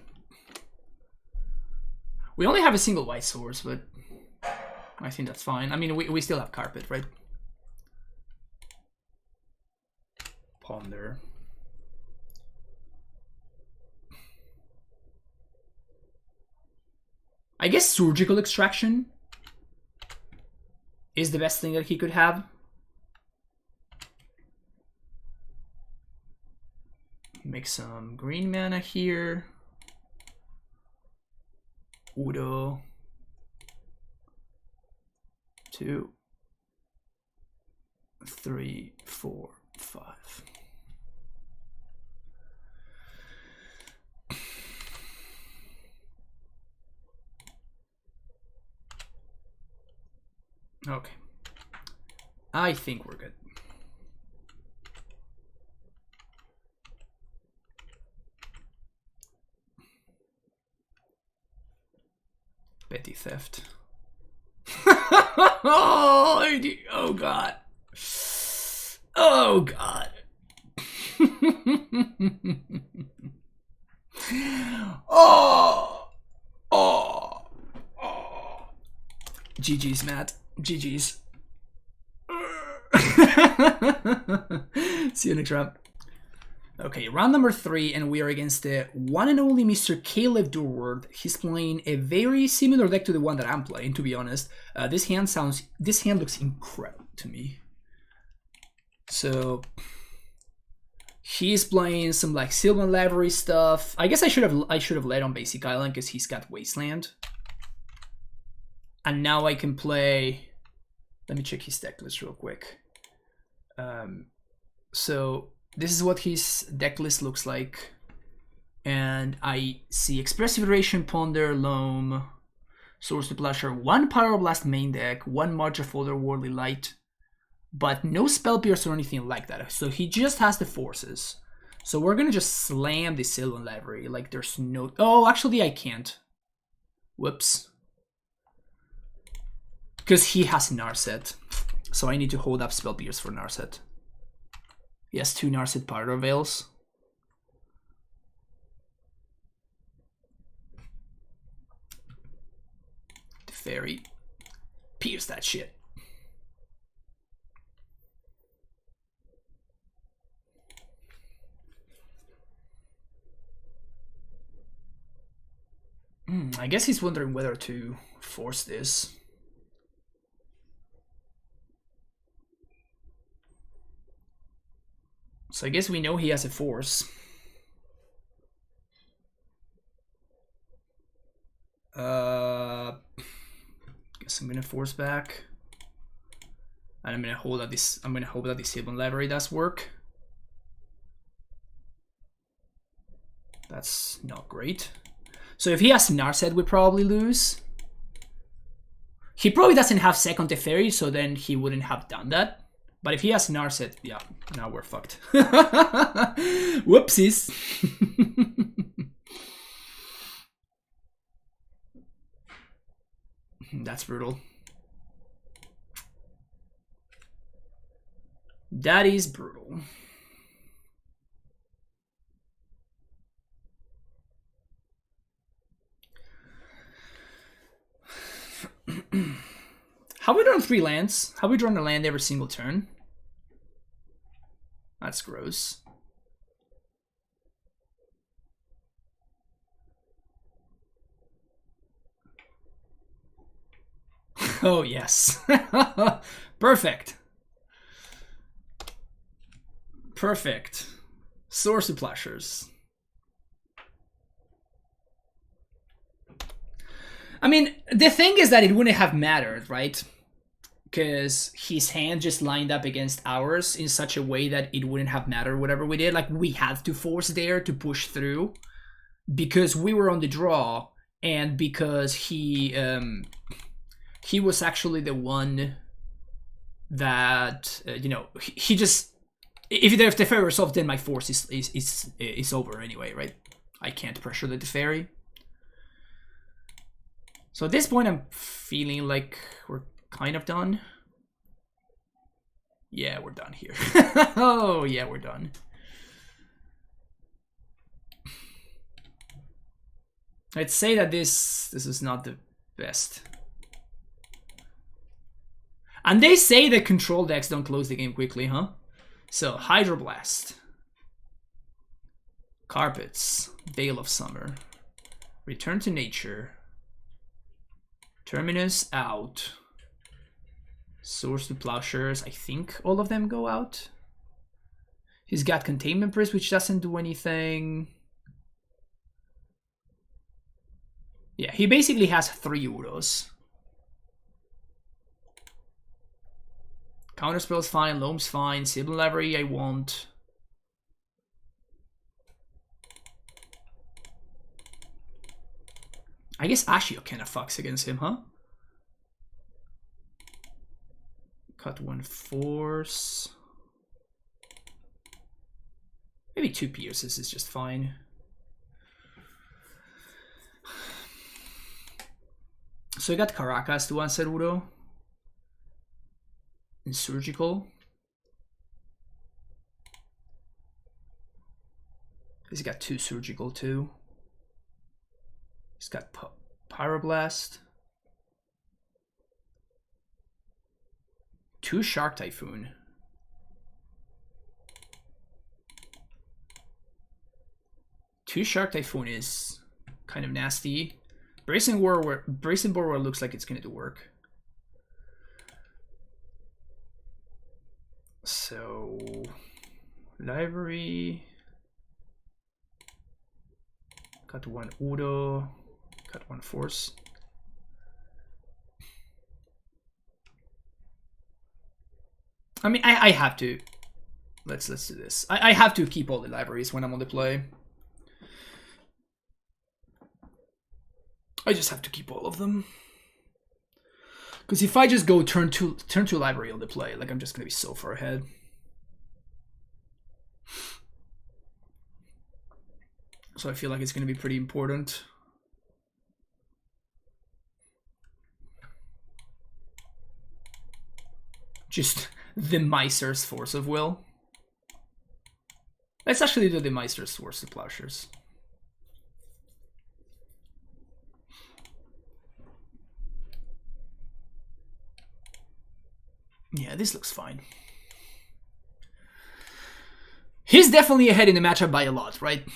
We only have a single white source, but I think that's fine. I mean, we still have carpet, right? Ponder. I guess Surgical Extraction is the best thing that he could have. Make some green mana here. Udo. 2, 3, 4, 5. Okay. I think we're good. Petty theft. Oh god. Oh god. Oh. Oh. Oh. GG's, Matt. GG's. See you next round. Okay, round number 3, and we are against the one and only Mr. Caleb Durward. He's playing a very similar deck to the one that I'm playing, to be honest. This hand looks incredible to me. So he's playing some like Sylvan Library stuff. I guess I should have led on Basic Island because he's got Wasteland. And now I can play. Let me check his deck list real quick. So this is what his deck list looks like. And I see Expressive Iteration, Ponder, Loam, Source to Plusher, 1 Pyroblast main deck, 1 March of Otherworldly Light, but no Spell Pierce or anything like that. So he just has the forces. So we're gonna just slam the Sylvan Library. Like there's no... Oh, actually I can't. Whoops. Because he has Narset. So I need to hold up Spell Pierce for Narset. He has 2 Narset Powder Veils. The Fairy. Pierce that shit. I guess he's wondering whether to force this. So I guess we know he has a force. Guess I'm gonna force back. And I'm gonna hold that this hope that the Sylvan Library does work. That's not great. So if he has Narset, we probably lose. He probably doesn't have second Teferi, so then he wouldn't have done that. But if he has Narset, yeah, now we're fucked. Whoopsies. That's brutal. That is brutal. Have we drawn 3 lands? Have we drawn a land every single turn? That's gross. Oh, yes. Perfect. Perfect. Source of Plushers. I mean, the thing is that it wouldn't have mattered, right? Because his hand just lined up against ours in such a way that it wouldn't have mattered whatever we did. Like, we had to force there to push through because we were on the draw and because he was actually the one that, you know, he just... If the Teferi resolved, then my force is over anyway, right? I can't pressure the Teferi. So at this point, I'm feeling like we're kind of done. Yeah, we're done here. Oh, yeah, we're done. I'd say that this is not the best. And they say that control decks don't close the game quickly, huh? So, Hydroblast. Carpets. Veil of Summer. Return to Nature. Terminus out. Source to Plowshares. I think all of them go out. He's got Containment Priest, which doesn't do anything. Yeah, he basically has 3 Uros. Counterspell's fine, Loam's fine, Sylvan Library I want. I guess Ashio kind of fucks against him, huh? Cut 1 force. Maybe 2 pierces is just fine. So I got Caracas to one Cerudo. And Surgical. He's got 2 Surgical too. He's got Pyroblast. 2 Shark Typhoon. Two Shark Typhoon is kind of nasty. Bracing Borwar looks like it's gonna do work. So library. Cut 1 Udo. Cut 1 force. I mean, I have to. Let's do this. I have to keep all the libraries when I'm on the play. I just have to keep all of them. Because if I just go turn to library on the play, like I'm just gonna be so far ahead. So I feel like it's gonna be pretty important. Just the Meister's Force of Will. Let's actually do the Meister's Force of Plowshares. Yeah, this looks fine. He's definitely ahead in the matchup by a lot, right?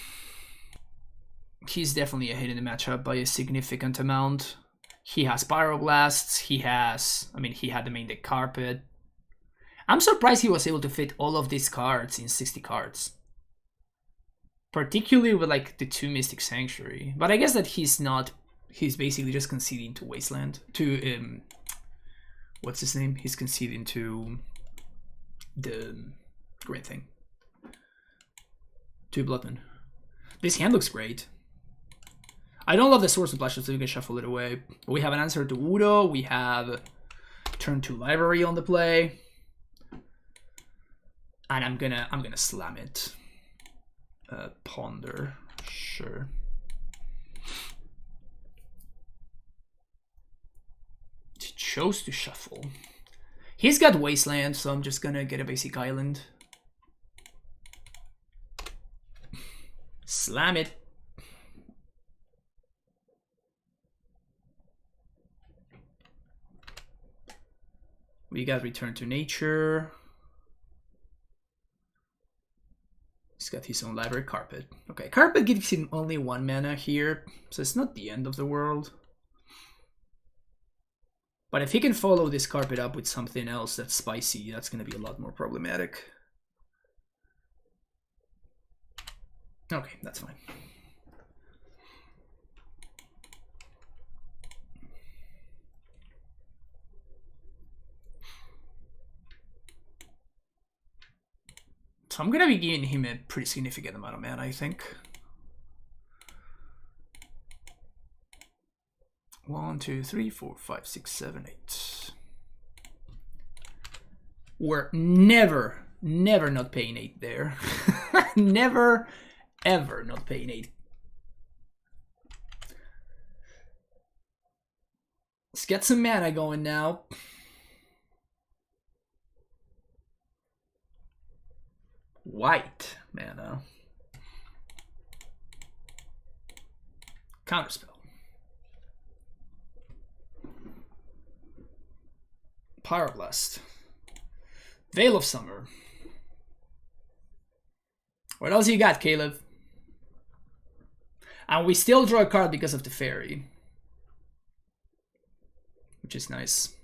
He's definitely ahead in the matchup by a significant amount. He has Pyroblasts, he has... I mean, he had the main deck Carpet. I'm surprised he was able to fit all of these cards in 60 cards. Particularly with, like, the 2 Mystic Sanctuary. But I guess that he's not... He's basically just conceding to Wasteland. To, what's his name? He's conceding to the great thing. To Bloodman. This hand looks great. I don't love the Source of Pleasure, so you can shuffle it away. But we have an answer to Udo. We have turn 2 library on the play. And I'm gonna slam it. Ponder. Sure. Chose to shuffle. He's got Wasteland, so I'm just gonna get a basic island. Slam it. We got Return to Nature. He's got his own library Carpet. Okay, Carpet gives him only 1 mana here, so it's not the end of the world. But if he can follow this Carpet up with something else that's spicy, that's going to be a lot more problematic. Okay, that's fine. So I'm going to be giving him a pretty significant amount of mana, I think. 1, 2, 3, 4, 5, 6, 7, 8. We're never not paying 8 there. Never, ever not paying 8. Let's get some mana going now. White mana. Counterspell. Pyroblast. Veil of Summer. What else you got, Caleb? And we still draw a card because of the fairy. Which is nice.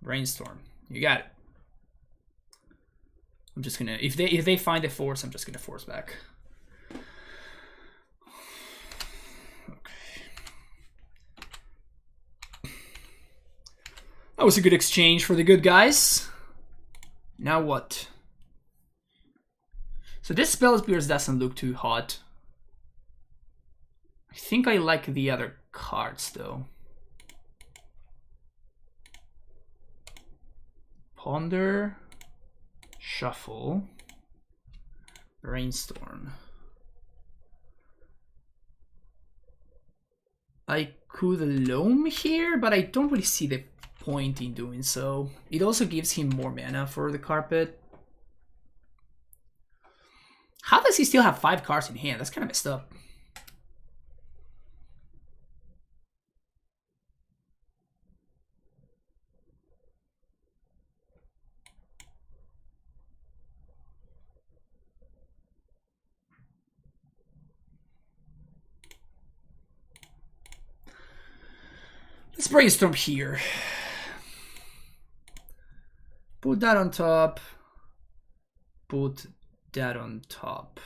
Brainstorm. You got it. I'm just gonna... If they find a force, I'm just gonna force back. That was a good exchange for the good guys. Now what? So this Spell Pierce doesn't look too hot. I think I like the other cards though. Ponder, Shuffle, Brainstorm. I could loam here, but I don't really see the point in doing so. It also gives him more mana for the carpet. How does he still have 5 cards in hand? That's kind of messed up. Let's brainstorm here. Put that on top. Put that on top.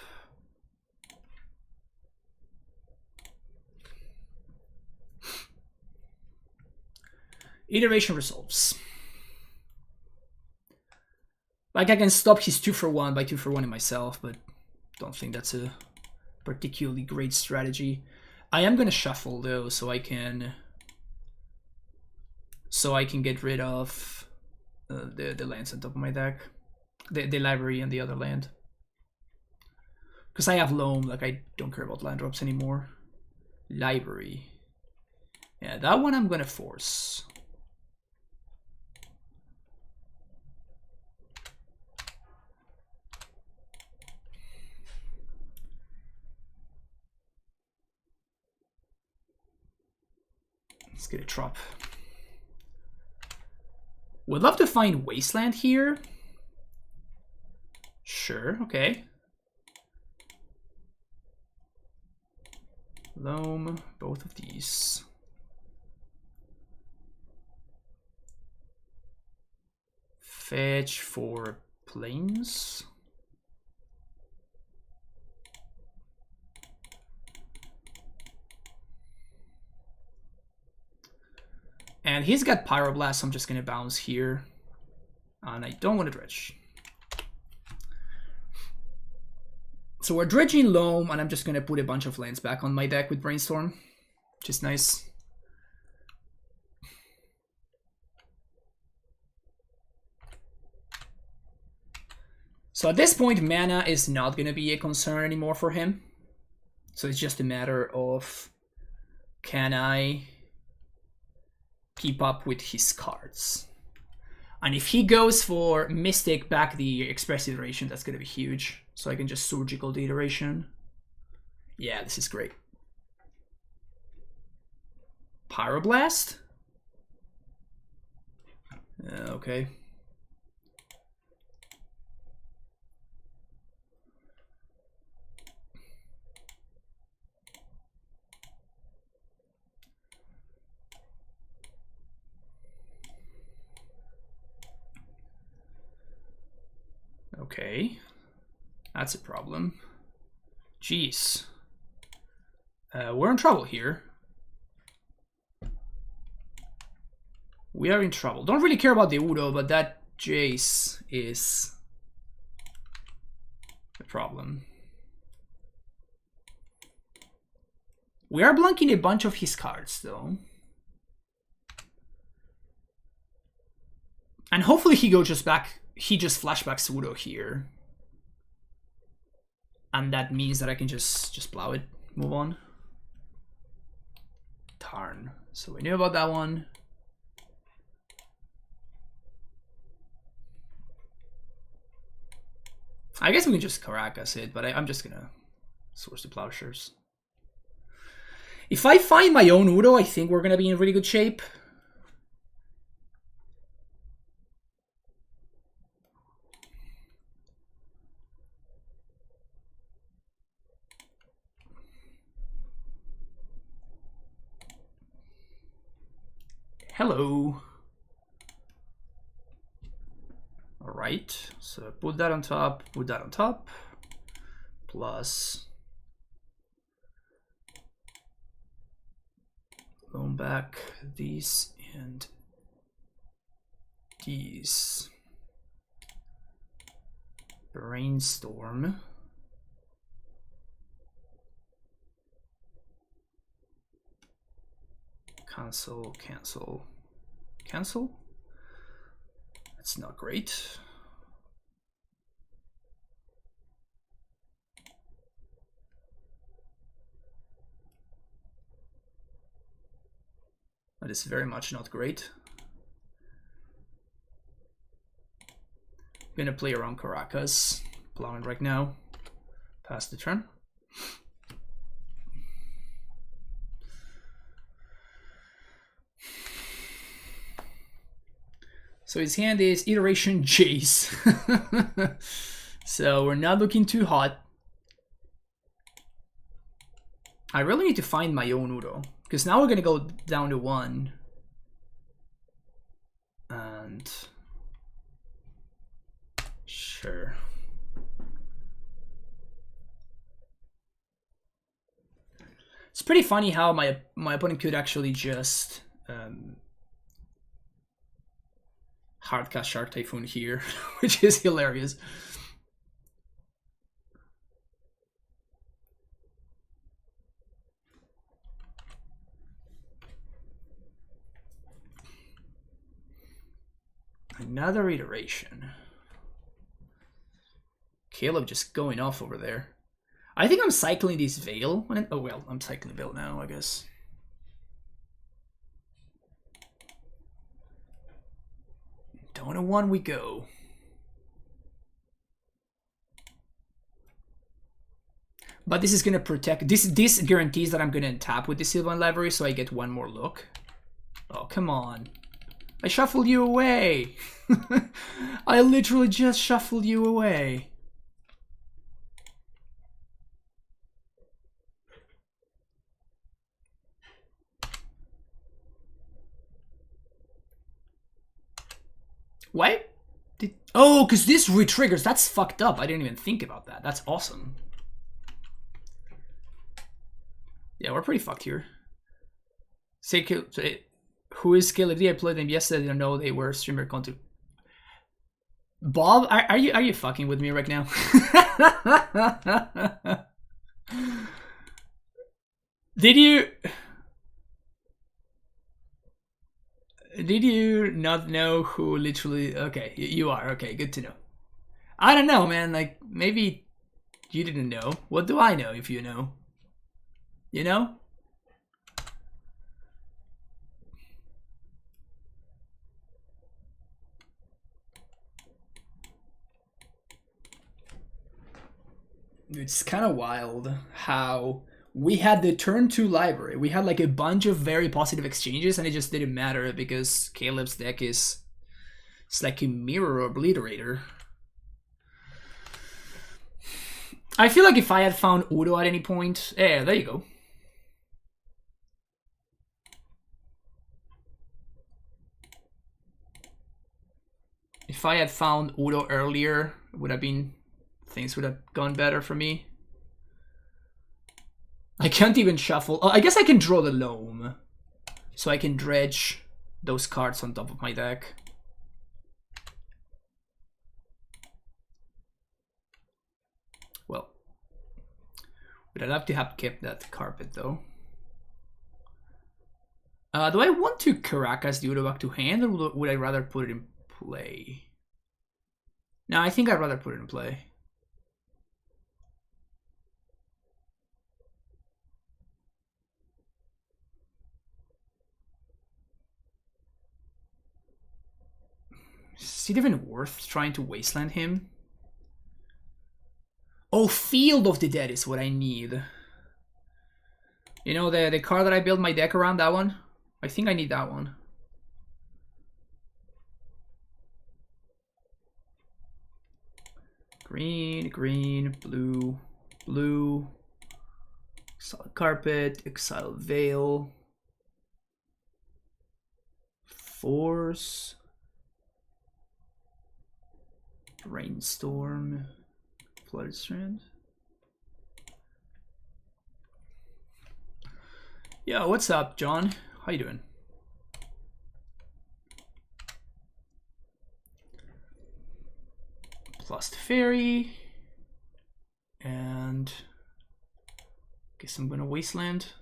Iteration resolves. Like I can stop his 2-for-1 by 2-for-1 in myself, but don't think that's a particularly great strategy. I am gonna shuffle though, so I can get rid of the lands on top of my deck, the library and the other land. Because I have loam, like I don't care about land drops anymore. Library. Yeah, that one I'm gonna force. Let's get a drop. Would love to find Wasteland here. Sure, okay. Loam, both of these. Fetch for planes. And he's got Pyroblast, so I'm just gonna bounce here. And I don't want to dredge. So we're dredging loam, and I'm just gonna put a bunch of lands back on my deck with Brainstorm, which is nice. So at this point, mana is not gonna be a concern anymore for him. So it's just a matter of, can I keep up with his cards? And if he goes for Mystic back the Express iteration, that's gonna be huge. So I can just surgical the iteration. Yeah, this is great. Pyroblast? Okay. Okay. That's a problem. Jeez. We're in trouble here. We are in trouble. Don't really care about the Udo, but that Jace is the problem. We are blanking a bunch of his cards, though. And hopefully he goes just back. He just flashbacks Udo here. And that means that I can just plow it, move on. Tarn. So we knew about that one. I guess we can just Caracas it, but I'm just gonna source the Plowshares. If I find my own Udo, I think we're gonna be in really good shape. Hello. All right, so put that on top, put that on top, plus loan back these and these. Brainstorm. Cancel, cancel, cancel. That's not great. That is very much not great. I'm gonna play around Caracas. Plowing right now. Pass the turn. So his hand is Iteration Jace. So we're not looking too hot. I really need to find my own Udo. Because now we're going to go down to 1. And... sure. It's pretty funny how my opponent could actually just... hardcast Shark Typhoon here, which is hilarious. Another iteration. Caleb just going off over there. I think I'm cycling this Veil. Oh well, I'm cycling Veil now, I guess. Down to 1 we go. But this is gonna protect. This guarantees that I'm gonna tap with the Sylvan Library, so I get 1 more look. Oh come on! I shuffled you away. I literally just shuffled you away. Why? Oh, because this re-triggers. That's fucked up. I didn't even think about that. That's awesome. Yeah, we're pretty fucked here. Say, who is Caleb? I played them yesterday. I don't know they were streamer content. Bob, are you fucking with me right now? Did you not know who literally... Okay, you are. Okay, good to know. I don't know, man. Like, maybe you didn't know. What do I know if you know? You know? It's kind of wild how we had the turn 2 library. We had like a bunch of very positive exchanges and it just didn't matter because Caleb's deck is... it's like a mirror obliterator. I feel like if I had found Udo at any point... yeah, there you go. If I had found Udo earlier, it would have been... things would have gone better for me. I can't even shuffle. Oh, I guess I can draw the loam. So I can dredge those cards on top of my deck. Well, would I love to have kept that carpet though. Do I want to Caracas the Udo back to hand, or would I rather put it in play? No, I think I'd rather put it in play. Is it even worth trying to wasteland him? Oh, Field of the Dead is what I need. You know, the card that I built my deck around, that one? I think I need that one. Green, green, blue, blue. Exile Carpet, Exile Veil. Force. Brainstorm. Flooded Strand. Yo, what's up, John? How you doing? Plus the Fairy. And guess I'm gonna Wasteland.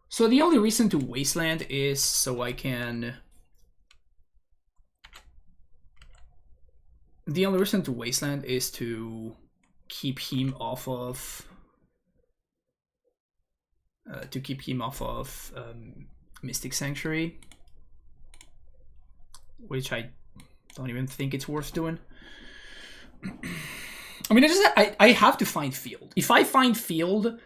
So the only reason to Wasteland is so I can... The only reason to Wasteland is to keep him off of... Mystic Sanctuary. Which I don't even think it's worth doing. I mean, I have to find Field. If I find Field...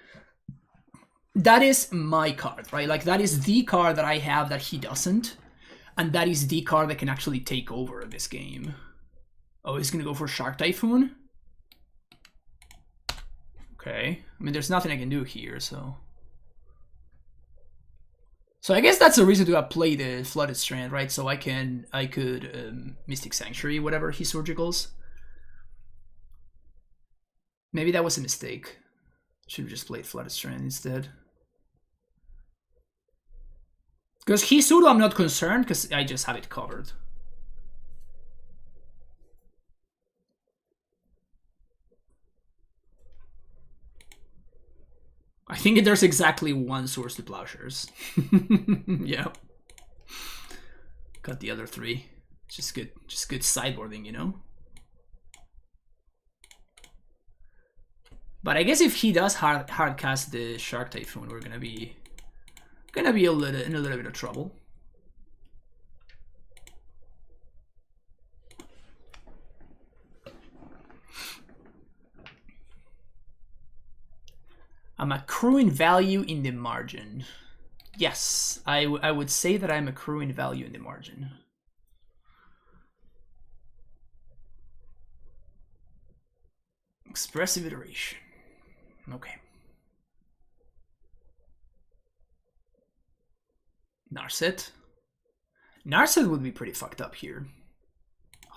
That is my card, right? Like, that is the card that I have that he doesn't. And that is the card that can actually take over this game. Oh, he's gonna go for Shark Typhoon? Okay. I mean, there's nothing I can do here, so... So I guess that's the reason to have played the Flooded Strand, right? So I could Mystic Sanctuary, whatever he Surgicals. Maybe that was a mistake. Should have just played Flooded Strand instead. Because Hisudo, I'm not concerned, because I just have it covered. I think there's exactly one source to Plowshares. Yeah. Got the other three. Just good sideboarding, you know? But I guess if he does hard cast the Shark Typhoon, we're gonna be in a little bit of trouble. I'm accruing value in the margin. Yes, I would say that I'm accruing value in the margin. Expressive iteration. Okay. Narset. Narset would be pretty fucked up here.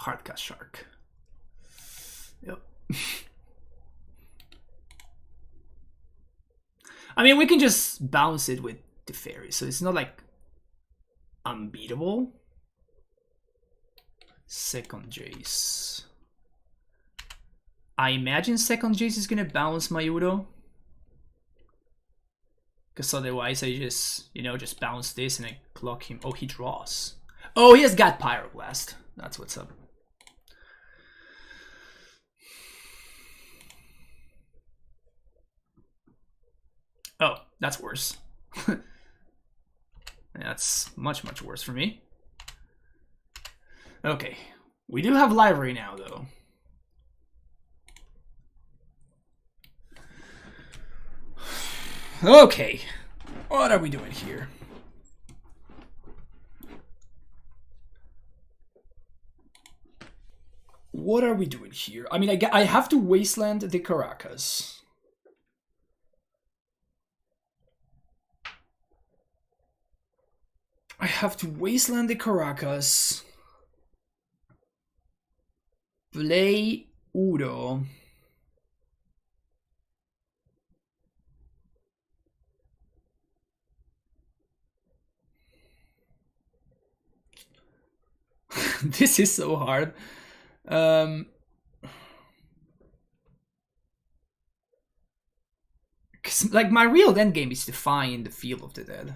Hardcast Shark. Yep. I mean, we can just bounce it with the fairy, so it's not like unbeatable. Second Jace. I imagine second Jace is gonna bounce my Udo. Because otherwise I just, you know, just bounce this and I clock him. Oh, he draws. Oh, he has got Pyroblast. That's what's up. Oh, that's worse. That's much, much worse for me. Okay. We do have library now, though. Okay. What are we doing here? What are we doing here? I mean, I have to Wasteland the Caracas. I have to Wasteland the Caracas. Play Udo. This is so hard. Like, my real endgame is to find the Field of the Dead.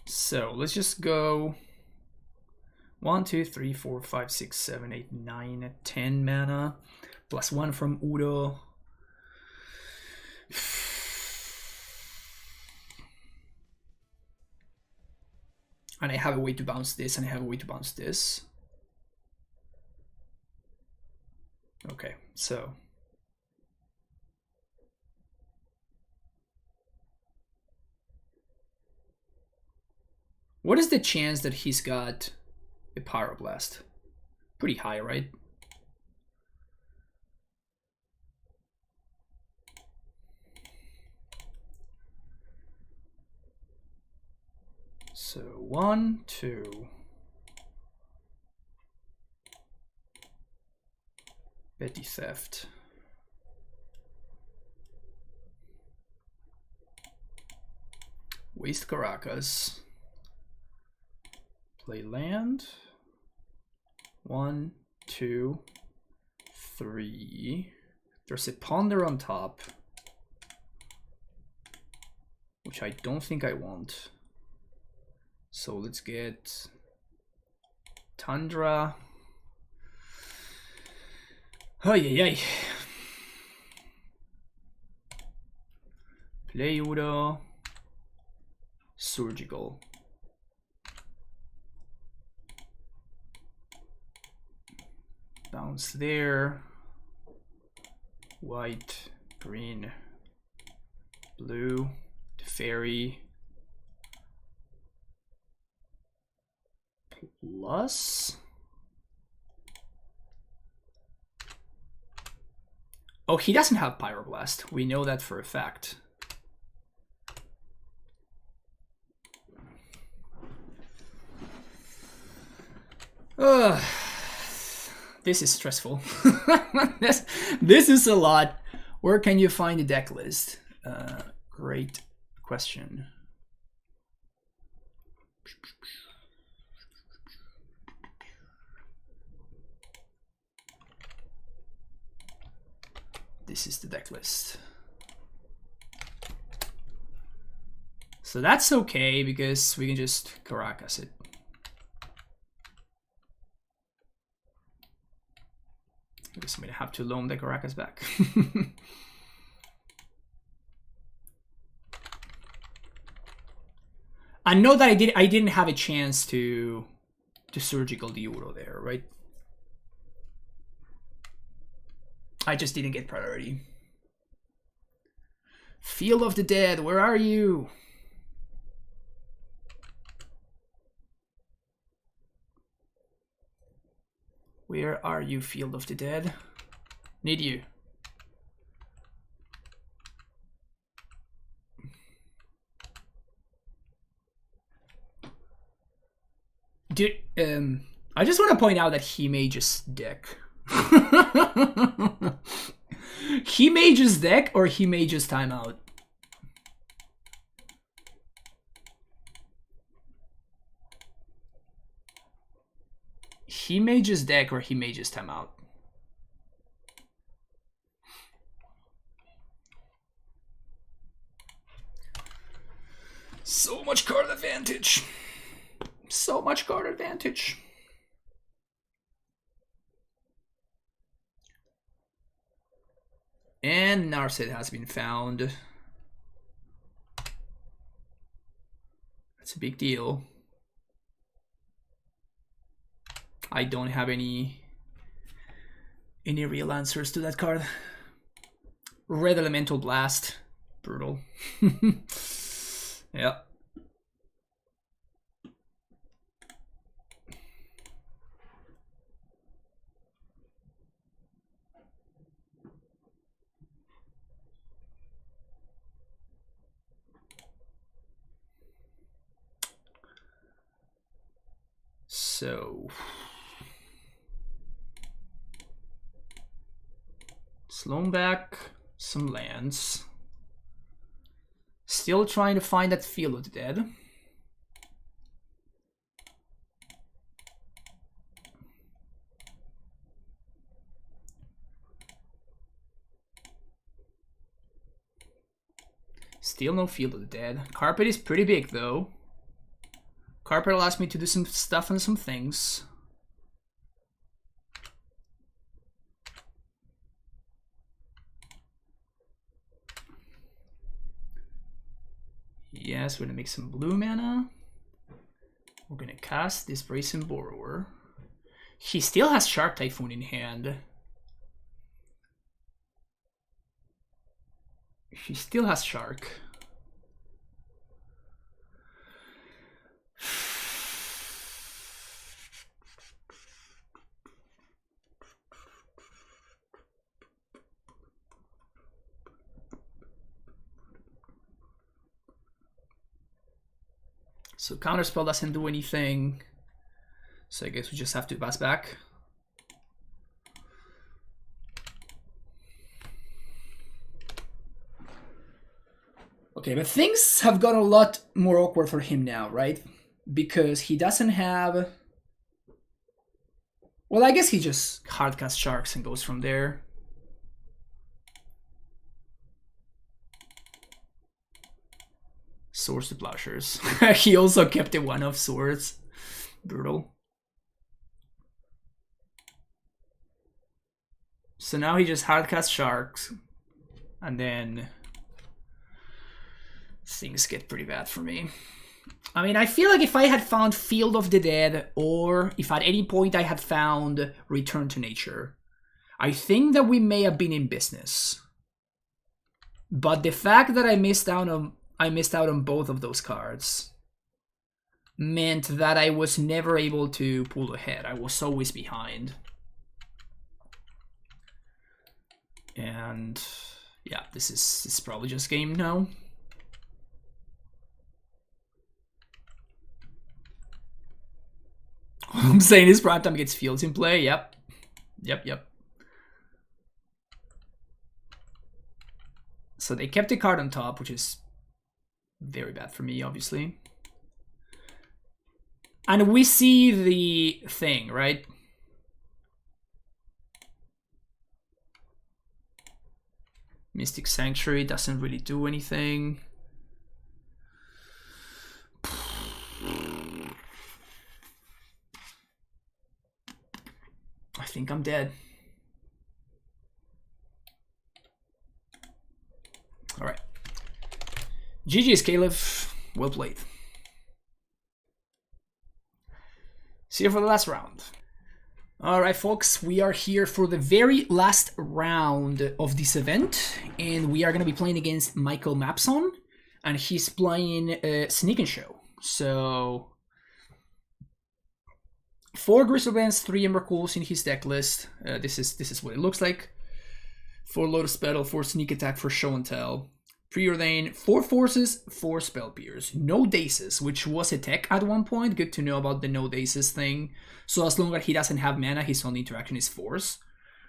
So let's just go 1, 2, 3, 4, 5, 6, 7, 8, 9, 10 mana, +1 from Udo. And I have a way to bounce this, and I have a way to bounce this. Okay, so what is the chance that he's got a Pyroblast? Pretty high, right? So 1, 2. Petty Theft. Waste Caracas. Play land. 1, 2, 3, There's a Ponder on top, which I don't think I want. So let's get Tundra. Ay, ay, ay. Play Udo. Surgical. Bounce there. White, green, blue, fairy. Plus. Oh, he doesn't have Pyroblast. We know that for a fact. This is stressful. this is a lot. Where can you find the deck list? Great question. This is the deck list. So that's okay because we can just Caracas it. I guess I'm gonna have to loan the Caracas back. I know that I didn't have a chance to surgical the Euro there, right? I just didn't get priority. Field of the Dead, where are you? Where are you, Field of the Dead? Need you. Dude, I just want to point out that he mage's deck. He mage's deck or he mage's timeout? He mage's deck or he mage's timeout? So much card advantage. So much card advantage. And Narset has been found. That's a big deal. I don't have any real answers to that card. Red Elemental Blast. Brutal. Yeah. So Sloan back some lands. Still trying to find that Field of the Dead. Still no Field of the Dead. Carpet is pretty big though. Carpet allows me to do some stuff and some things. Yes, we're gonna make some blue mana. We're gonna cast this Brazen Borrower. He still has Shark Typhoon in hand. He still has Shark. So Counterspell doesn't do anything. So I guess we just have to pass back. Okay, but things have got a lot more awkward for him now, right? Because he doesn't have... Well, I guess he just hardcasts Sharks and goes from there. Swords to Plowshares. He also kept the 1 of swords. Brutal. So now he just hardcast Sharks. And then things get pretty bad for me. I mean, I feel like if I had found Field of the Dead, or if at any point I had found Return to Nature, I think that we may have been in business. But the fact that I missed out on both of those cards meant that I was never able to pull ahead. I was always behind. And yeah, this is probably just game now. I'm saying this prime time gets Fields in play. Yep. So they kept the card on top, which is very bad for me, obviously. And we see the thing, right? Mystic Sanctuary doesn't really do anything. I think I'm dead. All right. GG's, Caleb. Well played. See you for the last round. All right, folks, we are here for the very last round of this event, and we are going to be playing against Michael Mapson, and he's playing Sneak and Show. So 4 Grizzlebands, 3 Ember Cools in his deck list. This is what it looks like. 4 Lotus Petal, 4 Sneak Attack, for Show and Tell. Preordain, 4 Forces, 4 Spell Pierce. No Daces, which was a tech at one point. Good to know about the no Daces thing. So as long as he doesn't have mana, his only interaction is Force.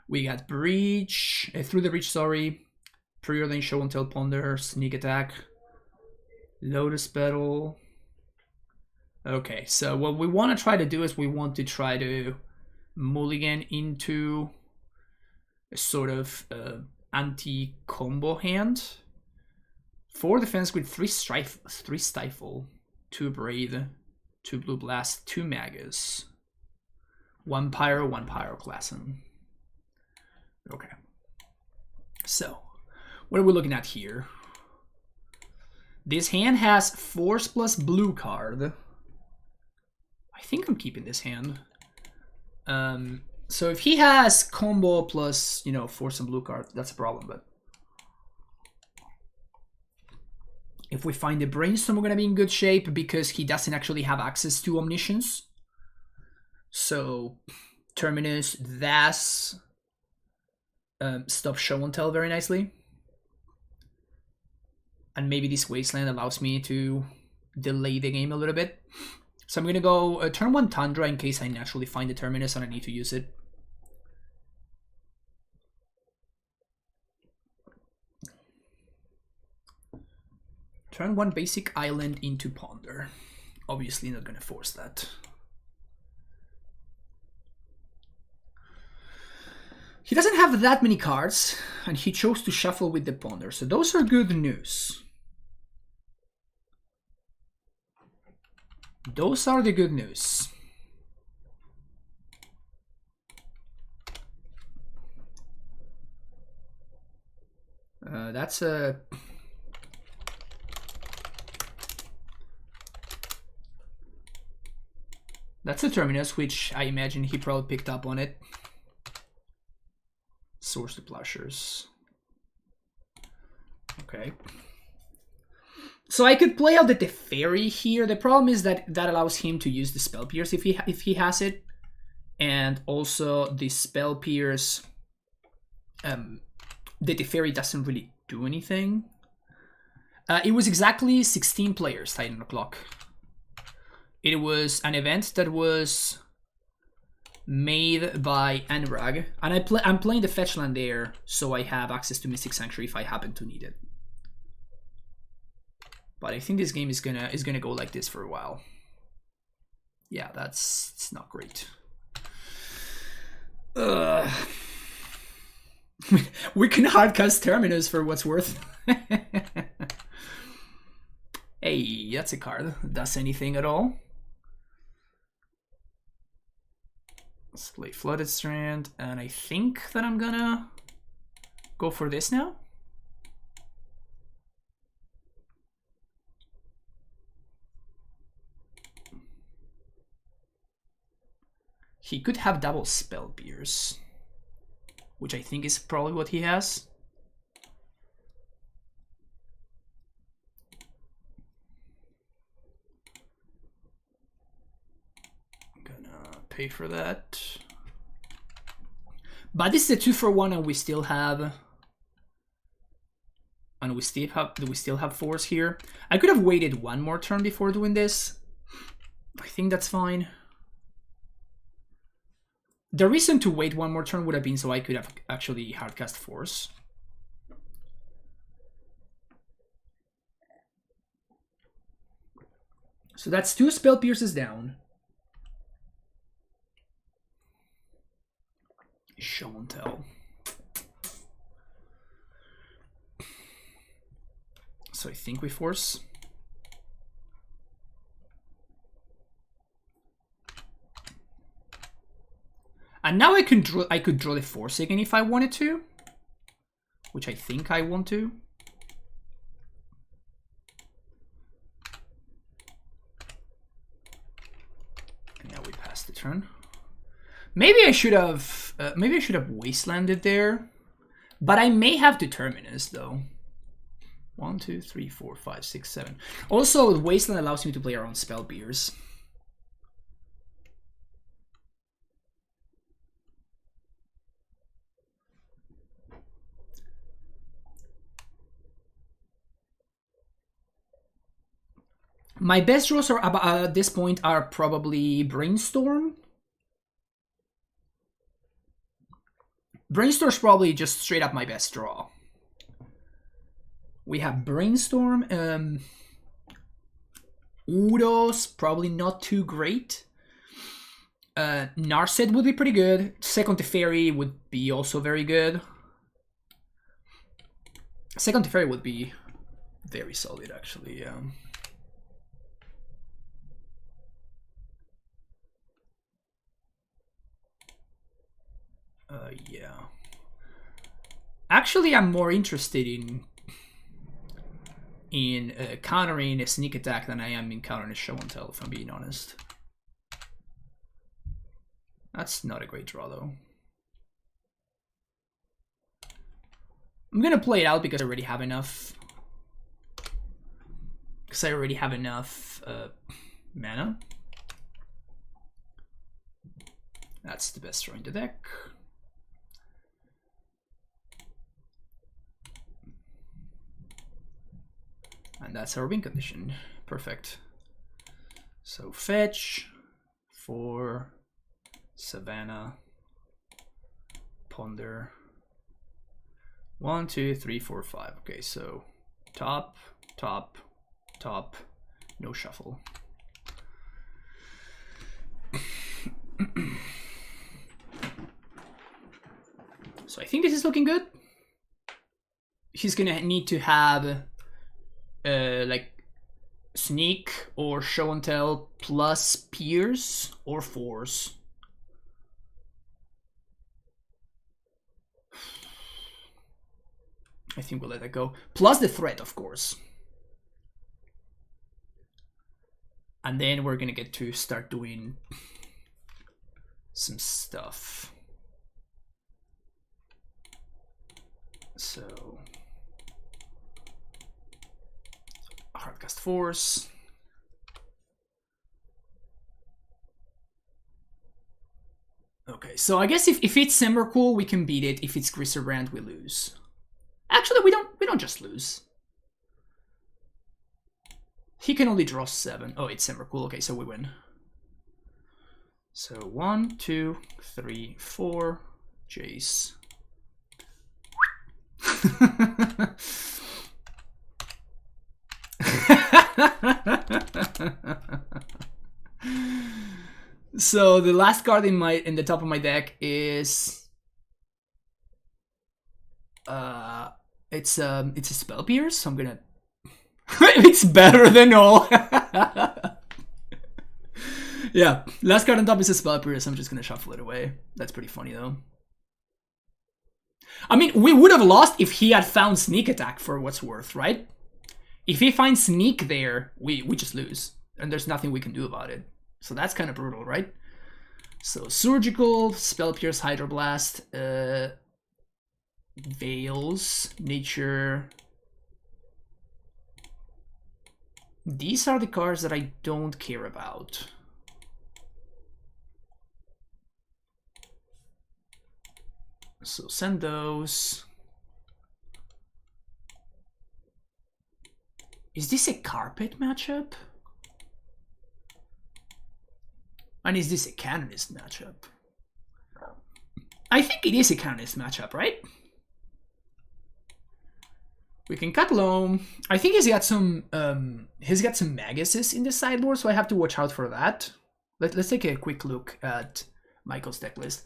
We got Breach, Through the Breach, sorry. Preordain, Show and Tell, Ponder, Sneak Attack. Lotus Petal. Okay, so what we want to try to do is we want to try to mulligan into a sort of anti-combo hand. 4 defense with 3 Stifle, 2 Braid, 2 Blue Blast, 2 Magus, 1 Pyro, 1 Pyroclasm. Okay. So, what are we looking at here? This hand has Force plus Blue card. I think I'm keeping this hand. So if he has combo plus, you know, Force and Blue card, that's a problem, but if we find the Brainstorm, we're going to be in good shape because he doesn't actually have access to Omniscience. So, Terminus, Das, stop Show and Tell very nicely. And maybe this Wasteland allows me to delay the game a little bit. So I'm going to go turn 1 Tundra in case I naturally find the Terminus and I need to use it. Turn 1 basic island into Ponder. Obviously not going to force that. He doesn't have that many cards, and he chose to shuffle with the Ponder, so those are good news. Those are the good news. That's a... That's a Terminus, which I imagine he probably picked up on it. Source to Plowshares. Okay. So I could play out the Teferi here. The problem is that that allows him to use the Spell Pierce if he has it. And also the Spell Pierce, the Teferi doesn't really do anything. It was exactly 16 players, Titan O'Clock. It was an event that was made by Anurag, and I'm playing the fetch land there, so I have access to Mystic Sanctuary if I happen to need it. But I think this game is gonna go like this for a while. Yeah, it's not great. We can hardcast Terminus for what's worth. Hey, Maybe that's a card. Does anything at all? Let's play Flooded Strand, and I think that I'm gonna go for this now. He could have double Spell Pierce, which I think is probably what he has. I'm gonna pay for that. But this is a 2-for-1, and we still have, do we still have force here? I could have waited one more turn before doing this. I think that's fine. The reason to wait one more turn would have been so I could have actually hardcast force. So that's 2 Spell Pierces down. Show and tell. So I think we force. And now I could draw the force again if I wanted to, which I think I want to. And now we pass the turn. Maybe I should have wastelanded there, but I may have to Terminus though. 1, 2, 3, 4, 5, 6, 7. Also, wasteland allows me to play around Spell Pierce. My best draws are at this point are probably Brainstorm. Brainstorm's probably just straight up my best draw. We have Brainstorm. Udo's probably not too great. Narset would be pretty good. Second Teferi would be also very good. Second Teferi would be very solid, actually. Yeah. Yeah. Actually, I'm more interested in countering a sneak attack than I am in countering a show and tell, if I'm being honest. That's not a great draw, though. I'm gonna play it out because I already have enough. Mana. That's the best draw in the deck. And that's our win condition. Perfect. So fetch for Savannah. Ponder. 1, 2, 3, 4, 5. Okay, so top, top, top, no shuffle. So I think this is looking good. He's gonna need to have like sneak or show and tell plus Pierce or force. I think we'll let that go. Plus the threat, of course. And then we're gonna get to start doing some stuff. So hardcast force. Okay, so I guess if it's Emrakul, we can beat it. If it's Grisserbrand, we lose. Actually, we don't just lose. He can only draw 7. Oh, it's Emrakul. Okay, so we win. So 1, 2, 3, 4. Jace. So the last card in the top of my deck is it's a Spell Pierce, so I'm gonna It's better than all. Yeah, last card on top is a Spell Pierce. I'm just gonna shuffle it away. That's pretty funny though. I mean, we would have lost if he had found Sneak Attack for what's worth, right? If he finds Sneak there, we just lose. And there's nothing we can do about it. So that's kind of brutal, right? So Surgical, Spell Pierce, Hydroblast, Veils, Nature. These are the cards that I don't care about. So send those. Is this a Carpet matchup? And is this a Canonist matchup? I think it is a Canonist matchup, right? We can cut Loam. I think he's got some Maguses in the sideboard, so I have to watch out for that. Let's take a quick look at Michael's deck list.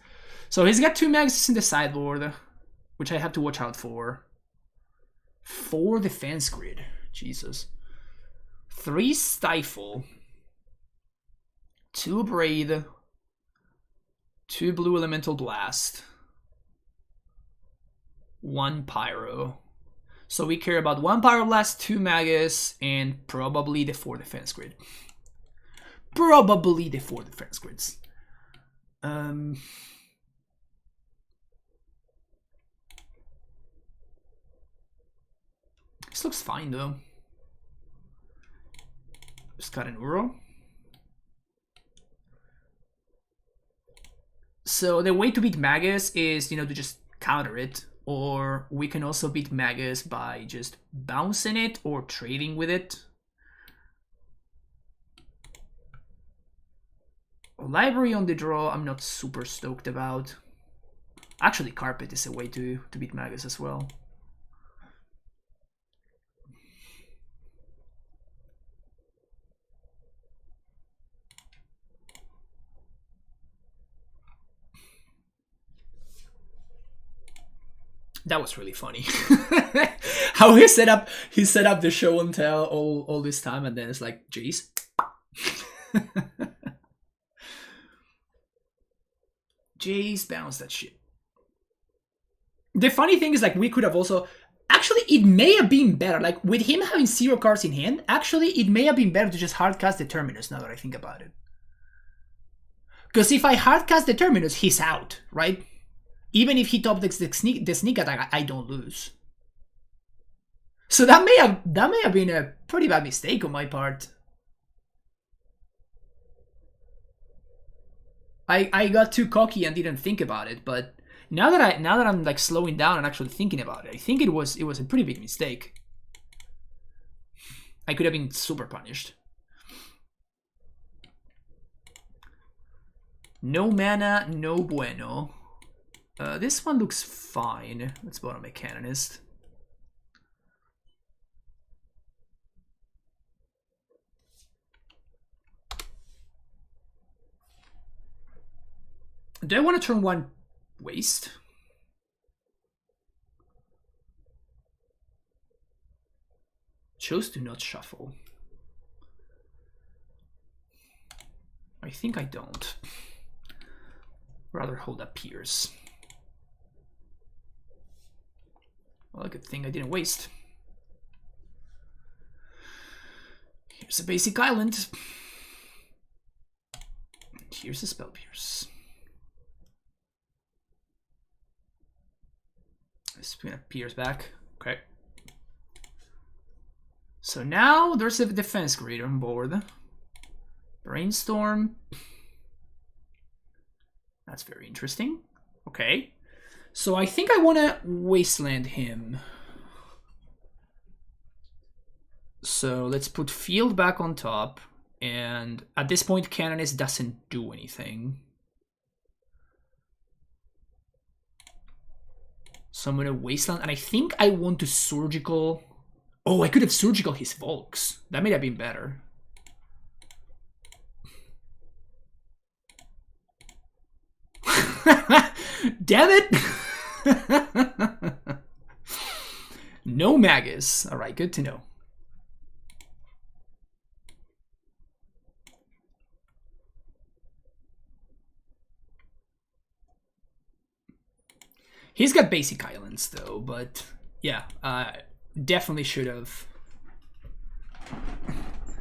So he's got 2 Maguses in the sideboard, which I have to watch out for. 4 Defense Grid. Jesus. 3 Stifle. 2 Braid. 2 Blue Elemental Blast. 1 Pyro. So we care about 1 Pyroblast, 2 Magus, and probably the 4 Defense Grid. Probably the 4 Defense Grids. This looks fine though. Just got an Uro. So the way to beat Magus is, to just counter it. Or we can also beat Magus by just bouncing it or trading with it. Library on the draw, I'm not super stoked about. Actually, Carpet is a way to beat Magus as well. That was really funny. How he set up the show and tell all this time, and then it's like, jeez. Jace bounce that shit. The funny thing is, like, we could have also... Actually, it may have been better. Like, with him having 0 cards in hand, actually, it may have been better to just hardcast the Terminus, now that I think about it. Because if I hardcast the Terminus, he's out, right? Even if he top decks the sneak attack, I don't lose. So that may have been a pretty bad mistake on my part. I got too cocky and didn't think about it, but now that I'm like slowing down and actually thinking about it, I think it was a pretty big mistake. I could have been super punished. No mana, no bueno. This one looks fine. Let's bottom a Canonist. Do I want to turn 1 waste? Chose to not shuffle. I think I don't. Rather hold up Pierce. Well, a good thing I didn't waste. Here's a basic island. Here's a Spell Pierce. Let's bring up Pierce back. Okay. So now there's a Defense Grid on board. Brainstorm. That's very interesting. Okay. So I think I want to Wasteland him. So let's put Field back on top. And at this point, Canonist doesn't do anything. So I'm going to Wasteland. And I think I want to Surgical. Oh, I could have Surgical his Volks. That may have been better. Damn it! No Magus. Alright, good to know. He's got basic islands though, but yeah, definitely should have.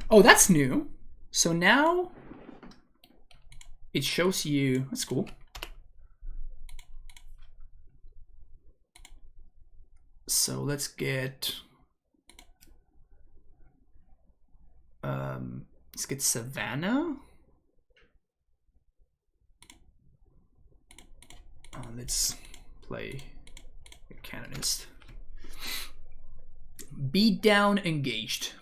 Oh, that's new. So now it shows you. That's cool. So let's get. Let's get Savannah. Let's play a Canonist. Beat down, engaged.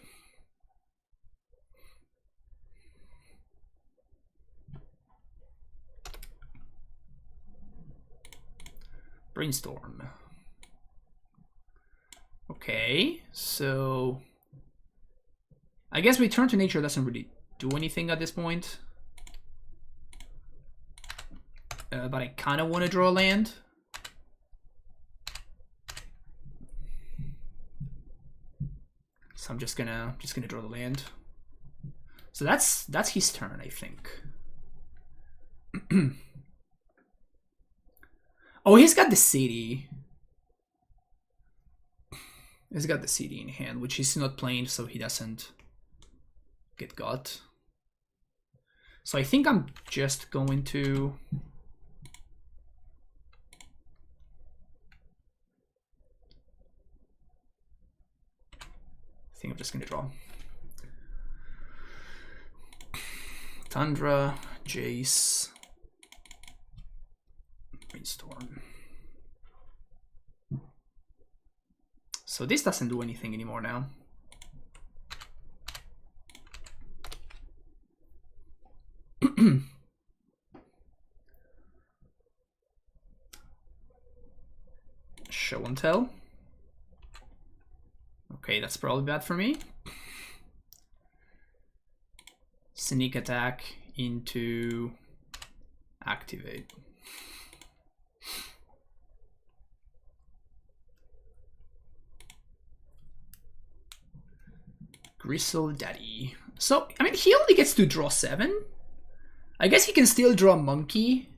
Brainstorm. Okay, so I guess Return to Nature doesn't really do anything at this point. But I kind of want to draw a land. So I'm just gonna draw the land. So that's his turn, I think. Oh, he's got the city. He's got the city in hand, which he's not playing, so he doesn't get got. So I think I'm just going to. I think I'm just gonna draw. Tundra, Jace, Brainstorm. So this doesn't do anything anymore now. Show and tell. Okay, that's probably bad for me. Sneak attack into activate. Gristle Daddy. So, I mean, he only gets to draw 7. I guess he can still draw Monkey.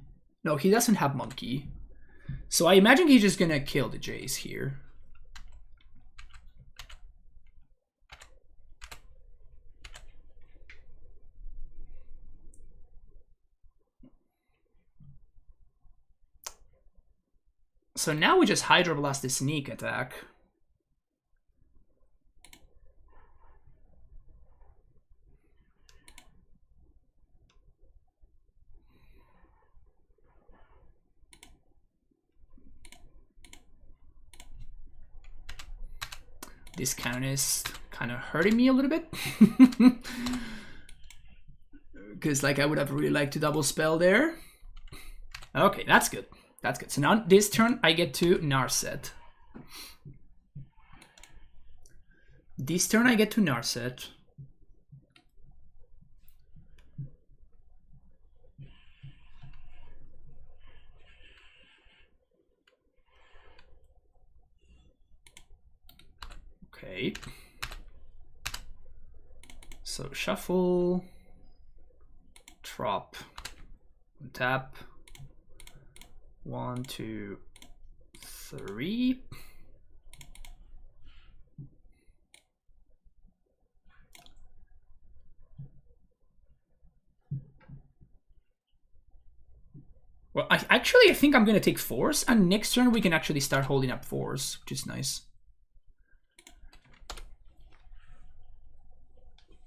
No, he doesn't have Monkey. So I imagine he's just gonna kill the Jays here. So now we just Hydro Blast the sneak attack. This count is kind of hurting me a little bit. Because like I would have really liked to double spell there. Okay, that's good. That's good. So now this turn I get to Narset. This turn I get to Narset. Okay. So shuffle, drop, tap. 1, 2, 3. Well, I think I'm gonna take 4s, and next turn we can actually start holding up 4s, which is nice.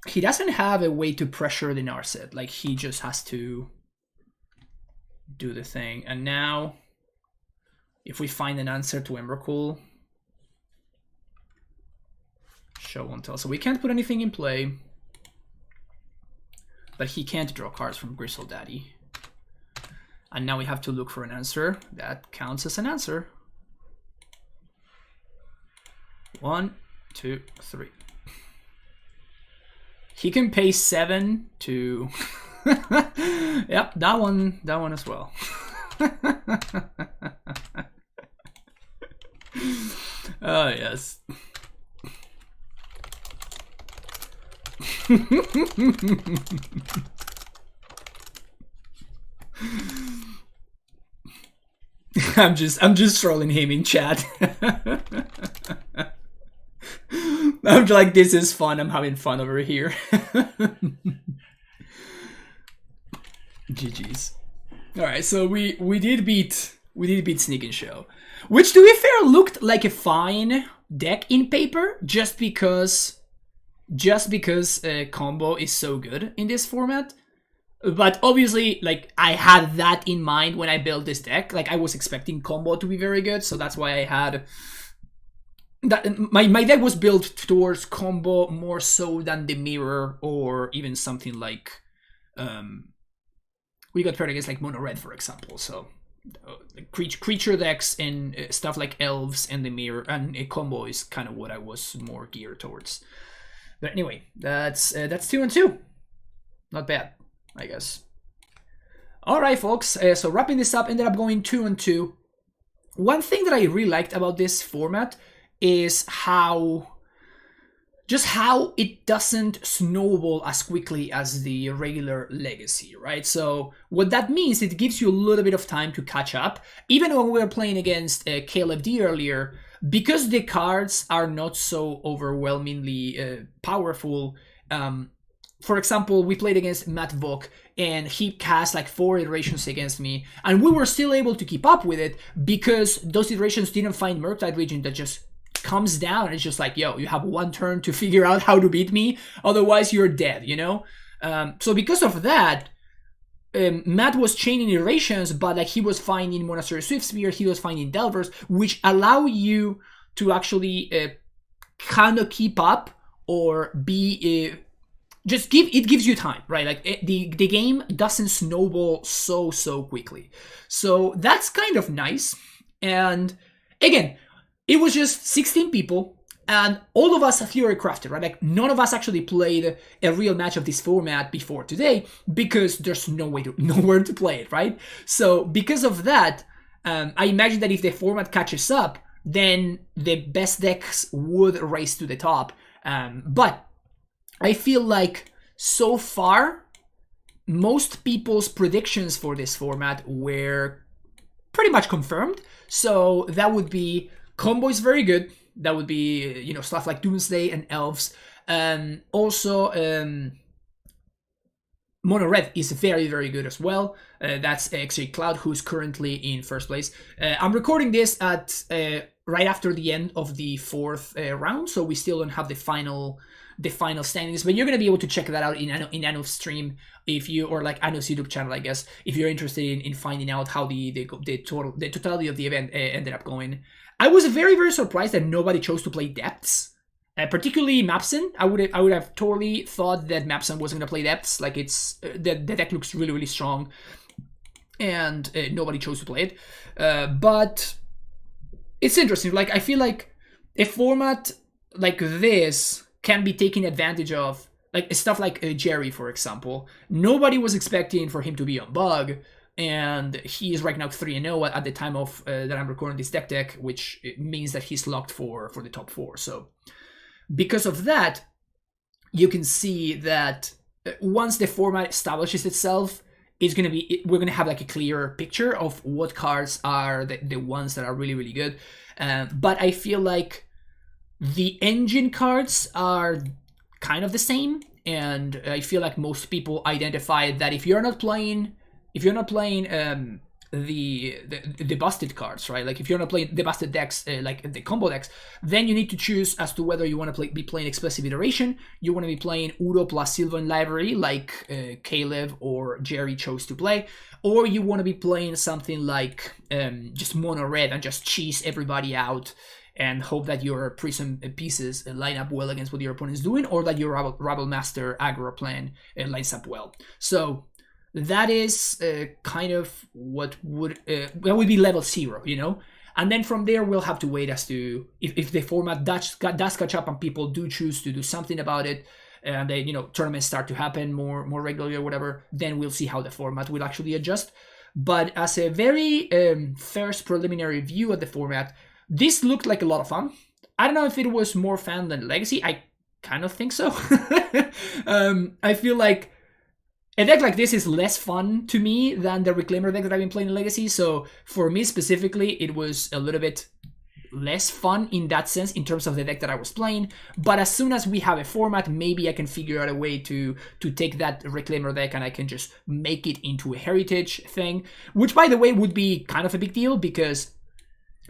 He doesn't have a way to pressure the Narset, like he just has to do the thing. And now if we find an answer to Emrakul, show and tell. So we can't put anything in play, but he can't draw cards from Gristle Daddy. And now we have to look for an answer. That counts as an answer. 1, 2, 3. He can pay 7 to yep, that one as well. Oh yes. I'm just trolling him in chat. I'm like, this is fun. I'm having fun over here. GG's. All right, so we did beat Sneak and Show, which, to be fair, looked like a fine deck in paper, just because combo is so good in this format. But obviously, like, I had that in mind when I built this deck. Like, I was expecting combo to be very good, so that's why I had that. My deck was built towards combo more so than the mirror, or even something like we got paired against like mono red, for example. So creature decks and stuff like elves and the mirror and a combo is kind of what I was more geared towards. But anyway, that's 2-2. Not bad, I guess. All right, folks. So wrapping this up, ended up going 2-2. One thing that I really liked about this format is how it doesn't snowball as quickly as the regular Legacy, right? So what that means, it gives you a little bit of time to catch up. Even when we were playing against Caleb D earlier, because the cards are not so overwhelmingly powerful. For example, we played against Matt Vook, and he cast like 4 iterations against me, and we were still able to keep up with it because those iterations didn't find Murktide Region that just comes down and it's just like, yo, you have 1 turn to figure out how to beat me, otherwise you're dead, you know? So because of that, Matt was chaining iterations, but like he was finding Monastery Swiftspear, he was finding Delvers, which allow you to actually kind of keep up or be... it gives you time, right? Like the game doesn't snowball so quickly. So that's kind of nice. And again, it was just 16 people, and all of us theory crafted, right? Like none of us actually played a real match of this format before today because there's nowhere to play it, right? So because of that, I imagine that if the format catches up, then the best decks would race to the top. But I feel like so far, most people's predictions for this format were pretty much confirmed. So that would be combo is very good. That would be, you know, stuff like Doomsday and Elves. Also, Mono Red is very, very good as well. That's XJCloud, who's currently in first place. I'm recording this at right after the end of the 4th round, so we still don't have the final standings, but you're going to be able to check that out in Anuf's stream, if you, or like Anuf's YouTube channel, I guess, if you're interested in finding out how the totality of the event ended up going. I was very, very surprised that nobody chose to play Depths, particularly Mapson. I would have totally thought that Mapson wasn't going to play Depths. Like it's the deck looks really, really strong, and nobody chose to play it. But it's interesting. Like I feel like a format like this can be taken advantage of, like stuff like Jerry, for example. Nobody was expecting for him to be on Bug, and he is right now 3-0 at the time of that I'm recording this deck, which means that he's locked for the top 4. So because of that, you can see that once the format establishes itself, we're gonna have like a clearer picture of what cards are the ones that are really, really good. But I feel like the engine cards are kind of the same, and I feel like most people identify that if you're not playing the busted cards, right? Like if you're not playing the busted decks, like the combo decks, then you need to choose as to whether you want to be playing Explosive Iteration, you want to be playing Udo plus Sylvan Library, like Caleb or Jerry chose to play, or you want to be playing something like just mono red and just cheese everybody out and hope that your Prism pieces line up well against what your opponent is doing, or that your Rabble Master aggro plan lines up well. So that is kind of what would be level 0, you know? And then from there, we'll have to wait as to if the format does catch up and people do choose to do something about it, and then, you know, tournaments start to happen more regularly or whatever, then we'll see how the format will actually adjust. But as a very first preliminary view of the format, this looked like a lot of fun. I don't know if it was more fun than Legacy. I kind of think so. I feel like A deck like this is less fun to me than the Reclaimer deck that I've been playing in Legacy, so for me specifically, it was a little bit less fun in that sense in terms of the deck that I was playing. But as soon as we have a format, maybe I can figure out a way to take that Reclaimer deck and I can just make it into a Heritage thing, which by the way would be kind of a big deal because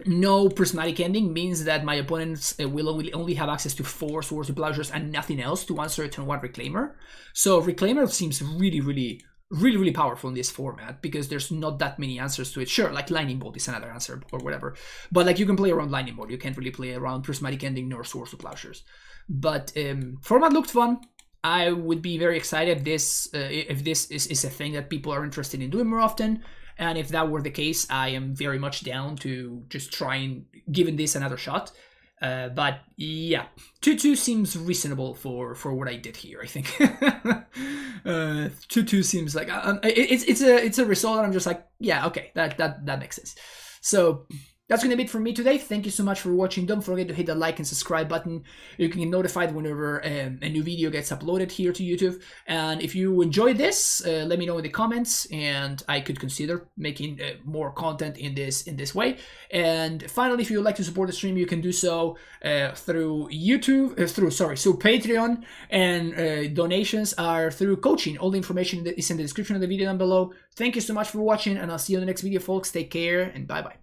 no prismatic ending means that my opponents will only have access to 4 Swords to Plowshares and nothing else to answer a turn 1 Reclaimer. So Reclaimer seems really powerful in this format because there's not that many answers to it. Sure, like Lightning Bolt is another answer or whatever, but like you can play around Lightning Bolt. You can't really play around Prismatic Ending nor Swords to Plowshares. But format looked fun. I would be very excited if this is a thing that people are interested in doing more often. And if that were the case, I am very much down to just try and giving this another shot. But yeah, 2-2 seems reasonable for what I did here, I think. 2-2 seems like it's a result that I'm just like, yeah, okay, that makes sense. So that's gonna be it from me today. Thank you so much for watching. Don't forget to hit the like and subscribe button. You can get notified whenever a new video gets uploaded here to YouTube. And if you enjoyed this, let me know in the comments, and I could consider making more content in this way. And finally, if you would like to support the stream, you can do so through YouTube, through Patreon, and donations are through coaching. All the information is in the description of the video down below. Thank you so much for watching, and I'll see you in the next video, folks. Take care, and bye bye.